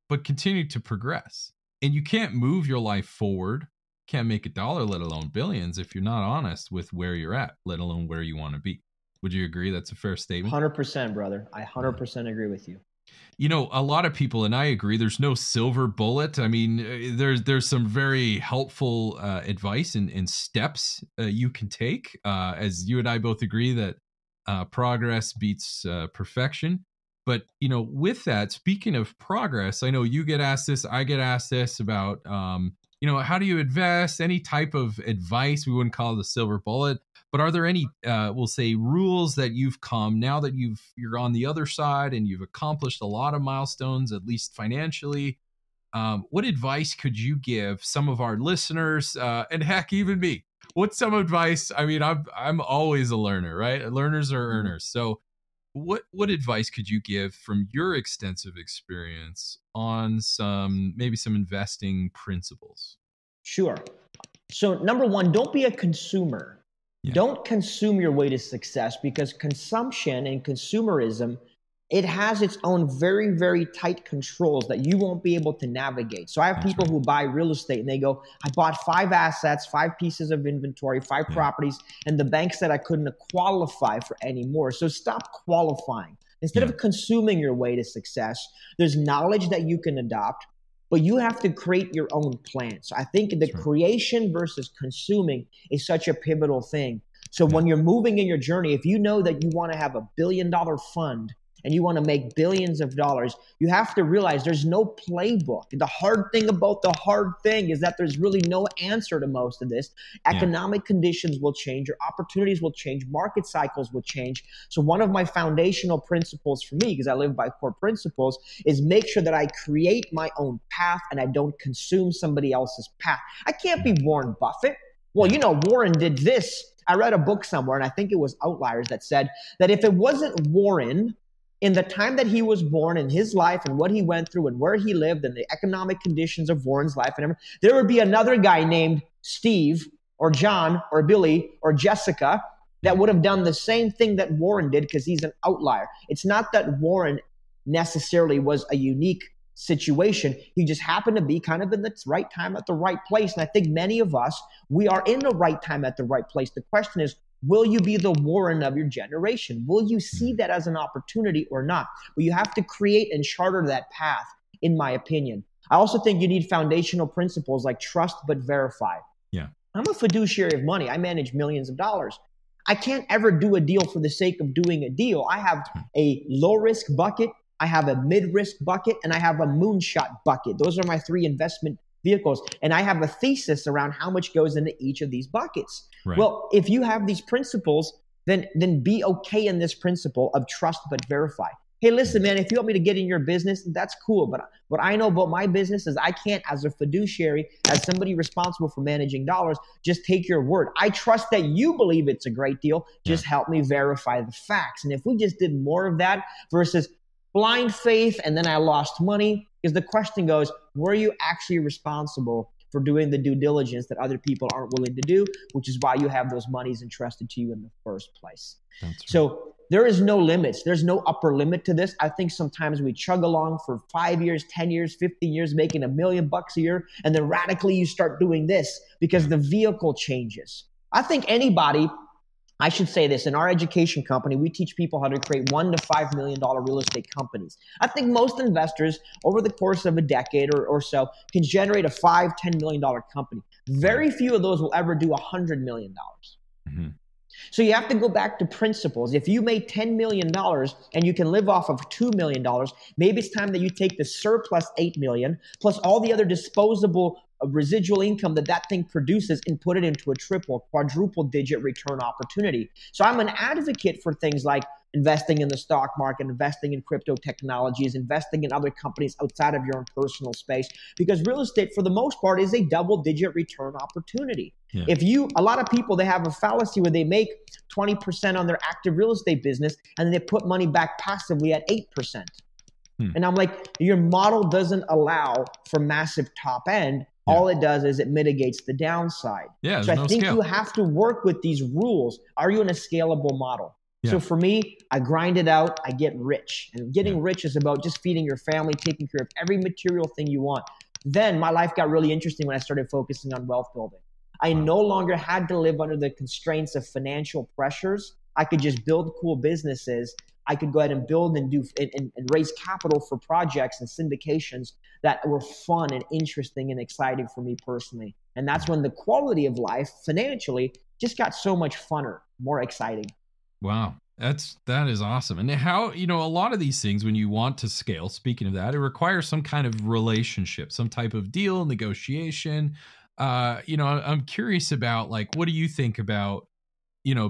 But continue to progress. And you can't move your life forward. Can't make $1, let alone billions, if you're not honest with where you're at, let alone where you want to be. Would you agree that's a fair statement? 100%, brother. I 100% agree with you. A lot of people, and I agree, there's no silver bullet. I mean, there's some very helpful advice and steps you can take, as you and I both agree that progress beats perfection. But, with that, speaking of progress, I know you get asked this, I get asked this about, how do you invest? Any type of advice? We wouldn't call it a silver bullet, but are there any, we'll say, rules that you've come now that you're on the other side and you've accomplished a lot of milestones, at least financially? What advice could you give some of our listeners, and heck, even me? What's some advice? I mean, I'm always a learner, right? Learners are earners. So what advice could you give from your extensive experience on maybe some investing principles? Sure. So, number one, don't be a consumer. Yeah. Don't consume your way to success, because consumption and consumerism, it has its own very, very tight controls that you won't be able to navigate. So I have people who buy real estate and they go, I bought 5 assets, 5 pieces of inventory, 5 properties, and the bank said I couldn't qualify for any more. So stop qualifying. Instead of consuming your way to success, there's knowledge that you can adopt, but you have to create your own plan. So I think the creation versus consuming is such a pivotal thing. So when you're moving in your journey, if you know that you want to have $1 billion fund and you want to make billions of dollars, you have to realize there's no playbook. The hard thing about the hard thing is that there's really no answer to most of this. Economic conditions will change, your opportunities will change, market cycles will change. So one of my foundational principles for me, because I live by core principles, is make sure that I create my own path and I don't consume somebody else's path. I can't be Warren Buffett. Well, you know, Warren did this. I read a book somewhere, and I think it was Outliers, that said that if it wasn't Warren, in the time that he was born, in his life and what he went through and where he lived and the economic conditions of Warren's life, and everything, there would be another guy named Steve or John or Billy or Jessica that would have done the same thing that Warren did, because he's an outlier. It's not that Warren necessarily was a unique situation. He just happened to be kind of in the right time at the right place. And I think many of us, we are in the right time at the right place. The question is, will you be the Warren of your generation? Will you see that as an opportunity or not? But you have to create and charter that path, in my opinion. I also think you need foundational principles like trust but verify. Yeah. I'm a fiduciary of money. I manage millions of dollars. I can't ever do a deal for the sake of doing a deal. I have a low-risk bucket, I have a mid-risk bucket, and I have a moonshot bucket. Those are my 3 investment vehicles. And I have a thesis around how much goes into each of these buckets. Right. Well, if you have these principles, then be okay in this principle of trust but verify. Hey, listen, man, if you want me to get in your business, that's cool. But what I know about my business is I can't, as a fiduciary, as somebody responsible for managing dollars, just take your word. I trust that you believe it's a great deal. Just help me verify the facts. And if we just did more of that versus blind faith and then I lost money, because the question goes, were you actually responsible for doing the due diligence that other people aren't willing to do, which is why you have those monies entrusted to you in the first place. That's right. So there is no limits. There's no upper limit to this. I think sometimes we chug along for 5 years, 10 years, 15 years, making $1 million a year, and then radically you start doing this because the vehicle changes. I think anybody, I should say this, in our education company, we teach people how to create $1 to $5 million real estate companies. I think most investors over the course of a decade or so can generate a $5, $10 million company. Very few of those will ever do $100 million. Mm-hmm. So you have to go back to principles. If you made $10 million and you can live off of $2 million, maybe it's time that you take the surplus $8 million plus all the other disposable residual income that thing produces and put it into a triple, quadruple digit return opportunity. So I'm an advocate for things like investing in the stock market, investing in crypto technologies, investing in other companies outside of your own personal space, because real estate for the most part is a double digit return opportunity. Yeah. A lot of people, they have a fallacy where they make 20% on their active real estate business and then they put money back passively at 8%. And I'm like, your model doesn't allow for massive top end. All it does is it mitigates the downside. Yeah, so I think you have to work with these rules. Are you in a scalable model? Yeah. So for me, I grind it out, I get rich. And getting rich is about just feeding your family, taking care of every material thing you want. Then my life got really interesting when I started focusing on wealth building. I no longer had to live under the constraints of financial pressures. I could just build cool businesses. I could go ahead and build and do and raise capital for projects and syndications that were fun and interesting and exciting for me personally. And that's when the quality of life financially just got so much funner, more exciting. Wow. That is awesome. And how, a lot of these things, when you want to scale, speaking of that, it requires some kind of relationship, some type of deal, negotiation. I'm curious about, like, what do you think about,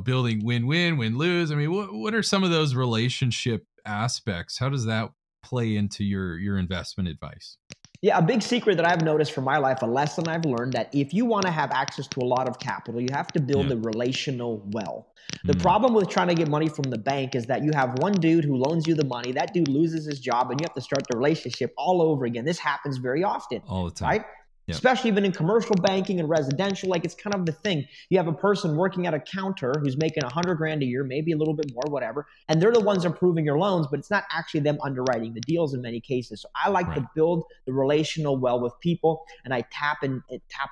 building win-win, win-lose? I mean, what are some of those relationship aspects? How does that play into your investment advice? Yeah, a big secret that I've noticed from my life, a lesson I've learned, that if you want to have access to a lot of capital, you have to build Yeah. a relational well. The problem with trying to get money from the bank is that you have one dude who loans you the money, that dude loses his job, and you have to start the relationship all over again. This happens very often, All the time. right? Yep. Especially even in commercial banking and residential, like it's kind of the thing. You have a person working at a counter who's making 100 grand a year, maybe a little bit more, whatever, and they're the ones approving your loans, but it's not actually them underwriting the deals in many cases. So I like to build the relational well with people, and I tap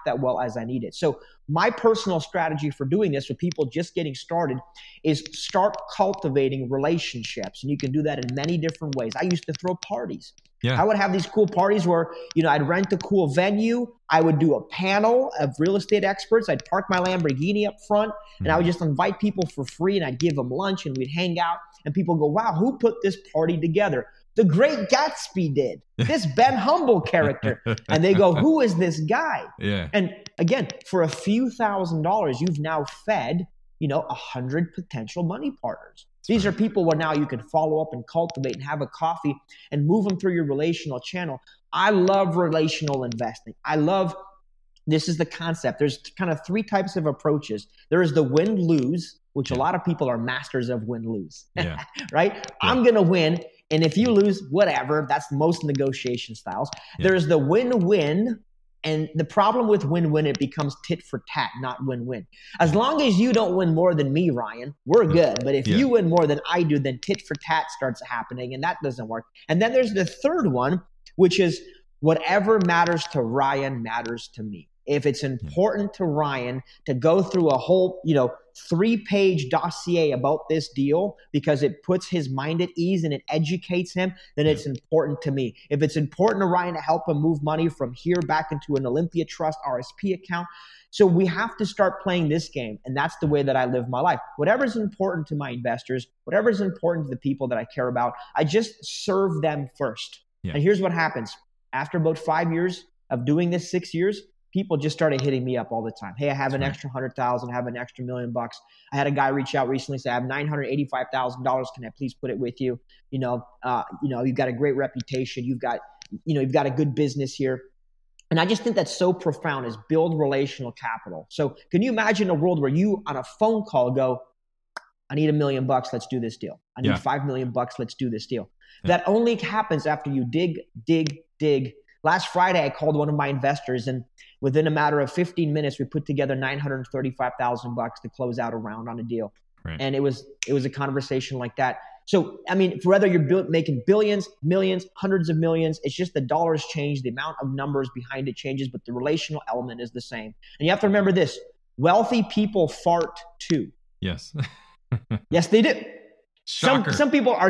that well as I need it. So my personal strategy for doing this with people just getting started is start cultivating relationships, and you can do that in many different ways. I used to throw parties. Yeah. I would have these cool parties where, I'd rent a cool venue. I would do a panel of real estate experts. I'd park my Lamborghini up front, and I would just invite people for free, and I'd give them lunch, and we'd hang out, and people go, wow, who put this party together? The Great Gatsby did. This Ben Humble character. And they go, who is this guy? Yeah. And again, for a few $1,000s, you've now fed, 100 potential money partners. These are people where now you can follow up and cultivate and have a coffee and move them through your relational channel. I love relational investing. This is the concept. There's kind of three types of approaches. There is the win-lose, which a lot of people are masters of win-lose, right? Yeah. I'm going to win. And if you lose, whatever, that's most negotiation styles. Yeah. There's the win-win. And the problem with win-win, it becomes tit for tat, not win-win. As long as you don't win more than me, Ryan, we're good. But if you win more than I do, then tit for tat starts happening, and that doesn't work. And then there's the third one, which is whatever matters to Ryan matters to me. If it's important to Ryan to go through a whole, 3-page dossier about this deal because it puts his mind at ease and it educates him, then it's important to me. If it's important to Ryan to help him move money from here back into an Olympia Trust RSP account. So we have to start playing this game. And that's the way that I live my life. Whatever's important to my investors, whatever's important to the people that I care about, I just serve them first. Yeah. And here's what happens. After about 5 years of doing this, 6 years, people just started hitting me up all the time. Hey, I have an extra 100,000, I have an extra $1 million. I had a guy reach out recently, say, I have $985,000. Can I please put it with you? You've got a great reputation. You've got a good business here. And I just think that's so profound, is build relational capital. So can you imagine a world where you on a phone call go, I need $1 million. Let's do this deal. I need $5 million. Let's do this deal. Yeah. That only happens after you dig. Last Friday, I called one of my investors, and within a matter of 15 minutes, we put together $935,000 to close out a round on a deal. Right. And it was a conversation like that. So, I mean, whether you're making billions, millions, hundreds of millions, it's just the dollars change, the amount of numbers behind it changes, but the relational element is the same. And you have to remember this: wealthy people fart too. Yes. Yes, they do. Shocker. Some people are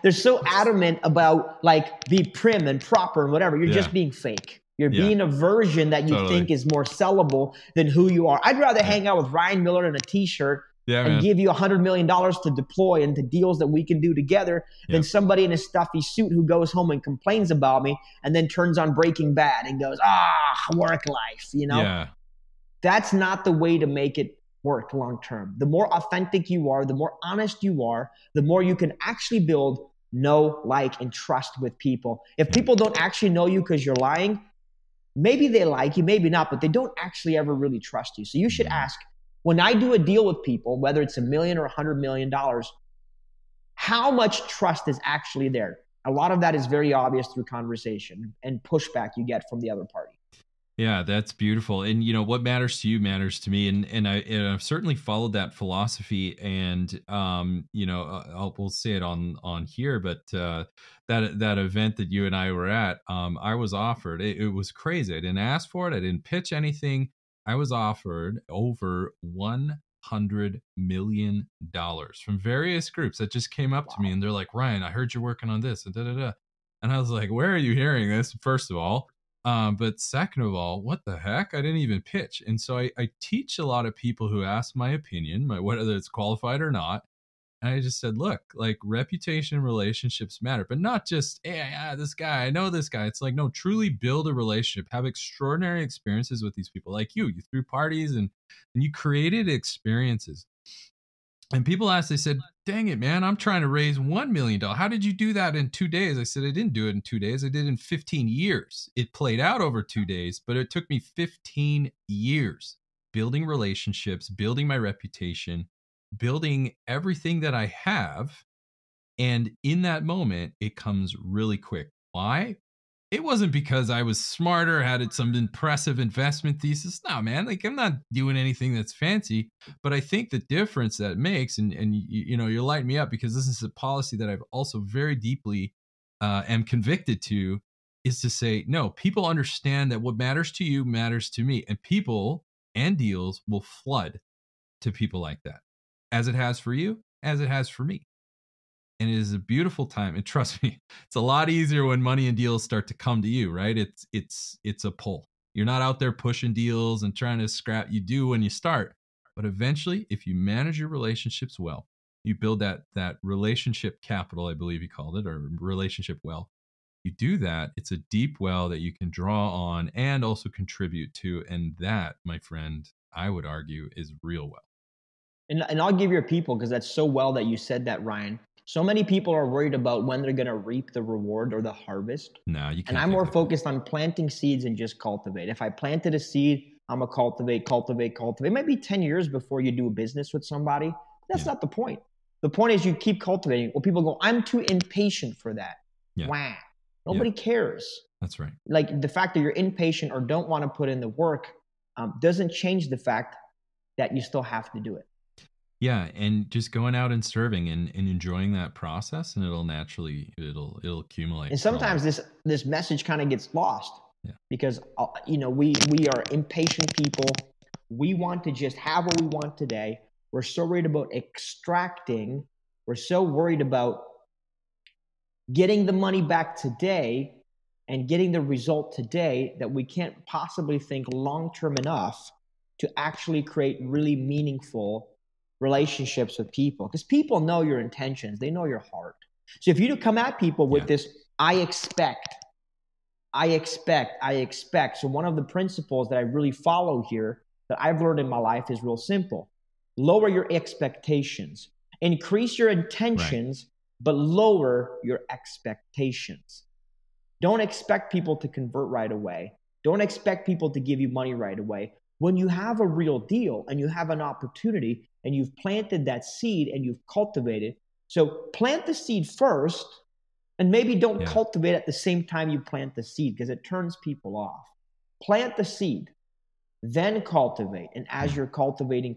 they're so adamant about like be prim and proper and whatever. You're just being fake. You're being a version that you think is more sellable than who you are. I'd rather hang out with Ryan Miller in a t-shirt and give you $100 million to deploy into deals that we can do together than somebody in a stuffy suit who goes home and complains about me and then turns on Breaking Bad and goes, work life, Yeah. That's not the way to make it work long term. The more authentic you are, the more honest you are, the more you can actually build know, like, and trust with people. If people don't actually know you because you're lying, maybe they like you, maybe not, but they don't actually ever really trust you. So you should ask, when I do a deal with people, whether it's $1 million or $100 million, how much trust is actually there? A lot of that is very obvious through conversation and pushback you get from the other party. Yeah, that's beautiful. And what matters to you matters to me. And I've certainly followed that philosophy. And we'll say it on here, but that event that you and I were at, I was offered. It was crazy. I didn't ask for it. I didn't pitch anything. I was offered over $100 million from various groups that just came up to me, and they're like, Ryan, I heard you're working on this, and da da da. And I was like, where are you hearing this? First of all. But second of all, what the heck? I didn't even pitch. And so I teach a lot of people who ask my opinion, whether it's qualified or not. And I just said, look, like, reputation and relationships matter, but not just, hey, this guy, I know this guy. It's like, no, truly build a relationship, have extraordinary experiences with these people like you. You threw parties and you created experiences. And people asked, they said, dang it, man, I'm trying to raise $1 million. How did you do that in 2 days? I said, I didn't do it in 2 days. I did it in 15 years. It played out over 2 days, but it took me 15 years building relationships, building my reputation, building everything that I have. And in that moment, it comes really quick. Why? It wasn't because I was smarter, had some impressive investment thesis. No, man, like I'm not doing anything that's fancy. But I think the difference that makes, and you know, you're lighting me up because this is a policy that I've also very deeply am convicted to, is to say, no, people understand that what matters to you matters to me, and people and deals will flood to people like that, as it has for you, as it has for me. And it is a beautiful time. And trust me, it's a lot easier when money and deals start to come to you, right? It's a pull. You're not out there pushing deals and trying to scrap. You do when you start. But eventually, if you manage your relationships well, you build that relationship capital, I believe you called it, or relationship well. You do that, it's a deep well that you can draw on and also contribute to. And that, my friend, I would argue, is real wealth. And I'll give your people, because that's so well that you said that, Ryan. So many people are worried about when they're going to reap the reward or the harvest. No, you can't. And I'm more focused on planting seeds and just cultivate. If I planted a seed, I'm going to cultivate. It might be 10 years before you do a business with somebody. That's not the point. The point is you keep cultivating. Well, people go, I'm too impatient for that. Yeah. Wow. Nobody cares. That's right. Like the fact that you're impatient or don't want to put in the work doesn't change the fact that you still have to do it. Yeah, and just going out and serving and enjoying that process, and it'll naturally it'll accumulate. And sometimes this message kind of gets lost because we are impatient people. We want to just have what we want today. We're so worried about extracting. We're so worried about getting the money back today and getting the result today that we can't possibly think long-term enough to actually create really meaningful relationships with people, because people know your intentions. They know your heart. So if you come at people with this, I expect. So one of the principles that I really follow here that I've learned in my life is real simple. Lower your expectations. Increase your intentions, but lower your expectations. Don't expect people to convert right away. Don't expect people to give you money right away. When you have a real deal and you have an opportunity and you've planted that seed and you've cultivated, so plant the seed first and maybe don't cultivate at the same time you plant the seed because it turns people off. Plant the seed, then cultivate. And as you're cultivating,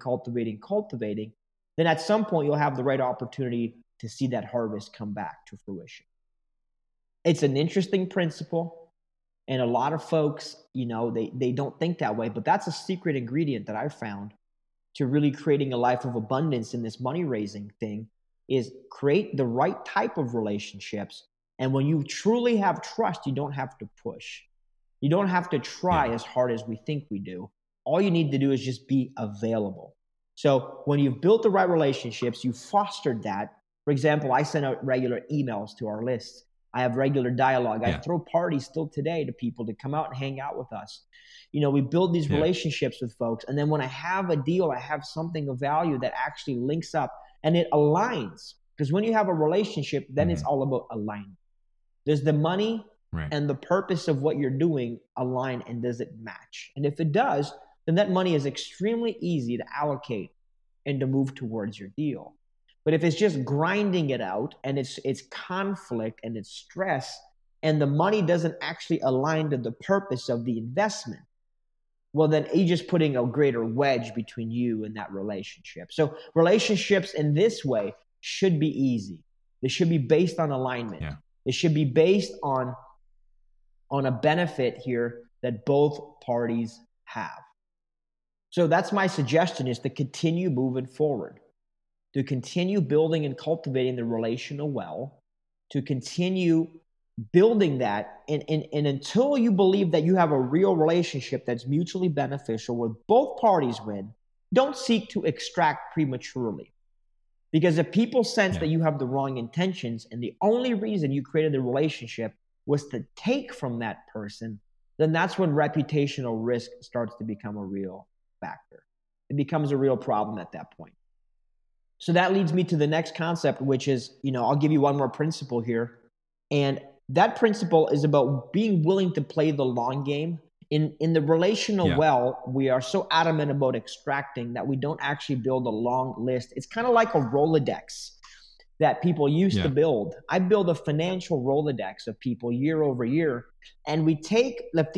then at some point you'll have the right opportunity to see that harvest come back to fruition. It's an interesting principle. And a lot of folks, they don't think that way, but that's a secret ingredient that I found to really creating a life of abundance in this money raising thing, is create the right type of relationships. And when you truly have trust, you don't have to push. You don't have to try as hard as we think we do. All you need to do is just be available. So when you've built the right relationships, you fostered that. For example, I send out regular emails to our lists. I have regular dialogue. I throw parties still today to people to come out and hang out with us. We build these relationships with folks. And then when I have a deal, I have something of value that actually links up and it aligns. Because when you have a relationship, then it's all about alignment. Does the money and the purpose of what you're doing align, and does it match? And if it does, then that money is extremely easy to allocate and to move towards your deal. But if it's just grinding it out and it's conflict and it's stress and the money doesn't actually align to the purpose of the investment, well, then you're just putting a greater wedge between you and that relationship. So relationships in this way should be easy. They should be based on alignment. They should be based on a benefit here that both parties have. So that's my suggestion, is to continue moving forward, to continue building and cultivating the relational well, to continue building that. And until you believe that you have a real relationship that's mutually beneficial where both parties win, don't seek to extract prematurely. Because if people sense that you have the wrong intentions and the only reason you created the relationship was to take from that person, then that's when reputational risk starts to become a real factor. It becomes a real problem at that point. So that leads me to the next concept, which is, I'll give you one more principle here. And that principle is about being willing to play the long game. In the relational well, we are so adamant about extracting that we don't actually build a long list. It's kind of like a Rolodex that people used to build. I build a financial Rolodex of people year over year. And we take, let's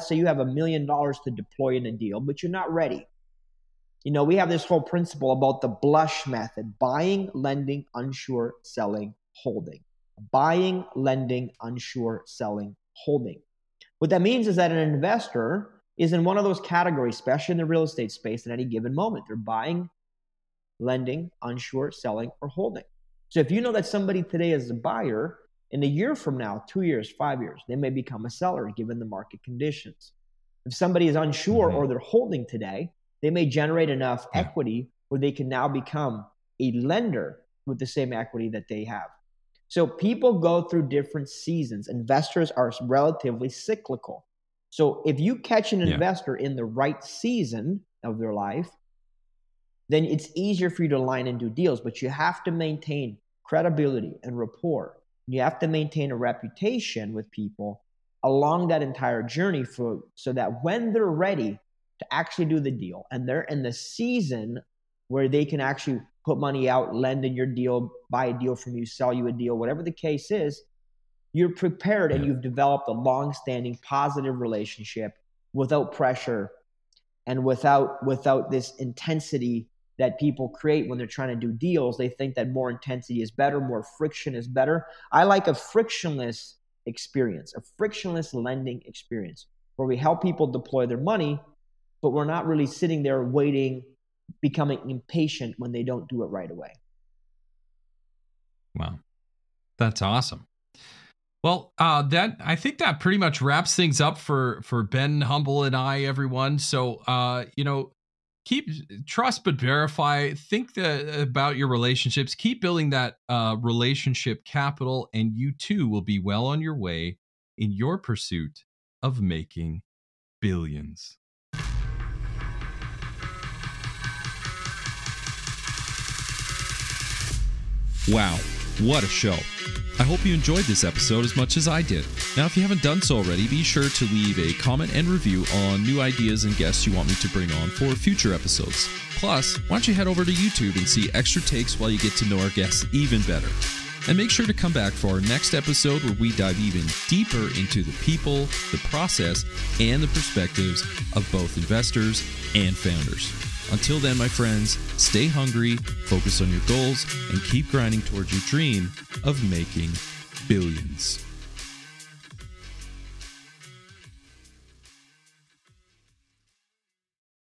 say you have $1 million to deploy in a deal, but you're not ready. We have this whole principle about the blush method: buying, lending, unsure, selling, holding. Buying, lending, unsure, selling, holding. What that means is that an investor is in one of those categories, especially in the real estate space, at any given moment. They're buying, lending, unsure, selling, or holding. So if you know that somebody today is a buyer, in a year from now, 2 years, 5 years, they may become a seller given the market conditions. If somebody is unsure or they're holding today, they may generate enough equity where they can now become a lender with the same equity that they have. So people go through different seasons. Investors are relatively cyclical. So if you catch an investor in the right season of their life, then it's easier for you to line and do deals. But you have to maintain credibility and rapport. You have to maintain a reputation with people along that entire journey so that when they're ready to actually do the deal and they're in the season where they can actually put money out, lend in your deal, buy a deal from you, sell you a deal, whatever the case is, you're prepared and you've developed a long-standing positive relationship without pressure and without this intensity that people create when they're trying to do deals. They think that more intensity is better, more friction is better. I like a frictionless experience, a frictionless lending experience where we help people deploy their money, but we're not really sitting there waiting, becoming impatient when they don't do it right away. Wow. That's awesome. Well, I think that pretty much wraps things up for Ben Humble and I, everyone. So, keep trust but verify. Think about your relationships. Keep building that relationship capital, and you too will be well on your way in your pursuit of making billions. Wow, what a show. I hope you enjoyed this episode as much as I did. Now, if you haven't done so already, be sure to leave a comment and review on new ideas and guests you want me to bring on for future episodes. Plus, why don't you head over to YouTube and see extra takes while you get to know our guests even better. And make sure to come back for our next episode where we dive even deeper into the people, the process, and the perspectives of both investors and founders. Until then, my friends, stay hungry, focus on your goals, and keep grinding towards your dream of making billions.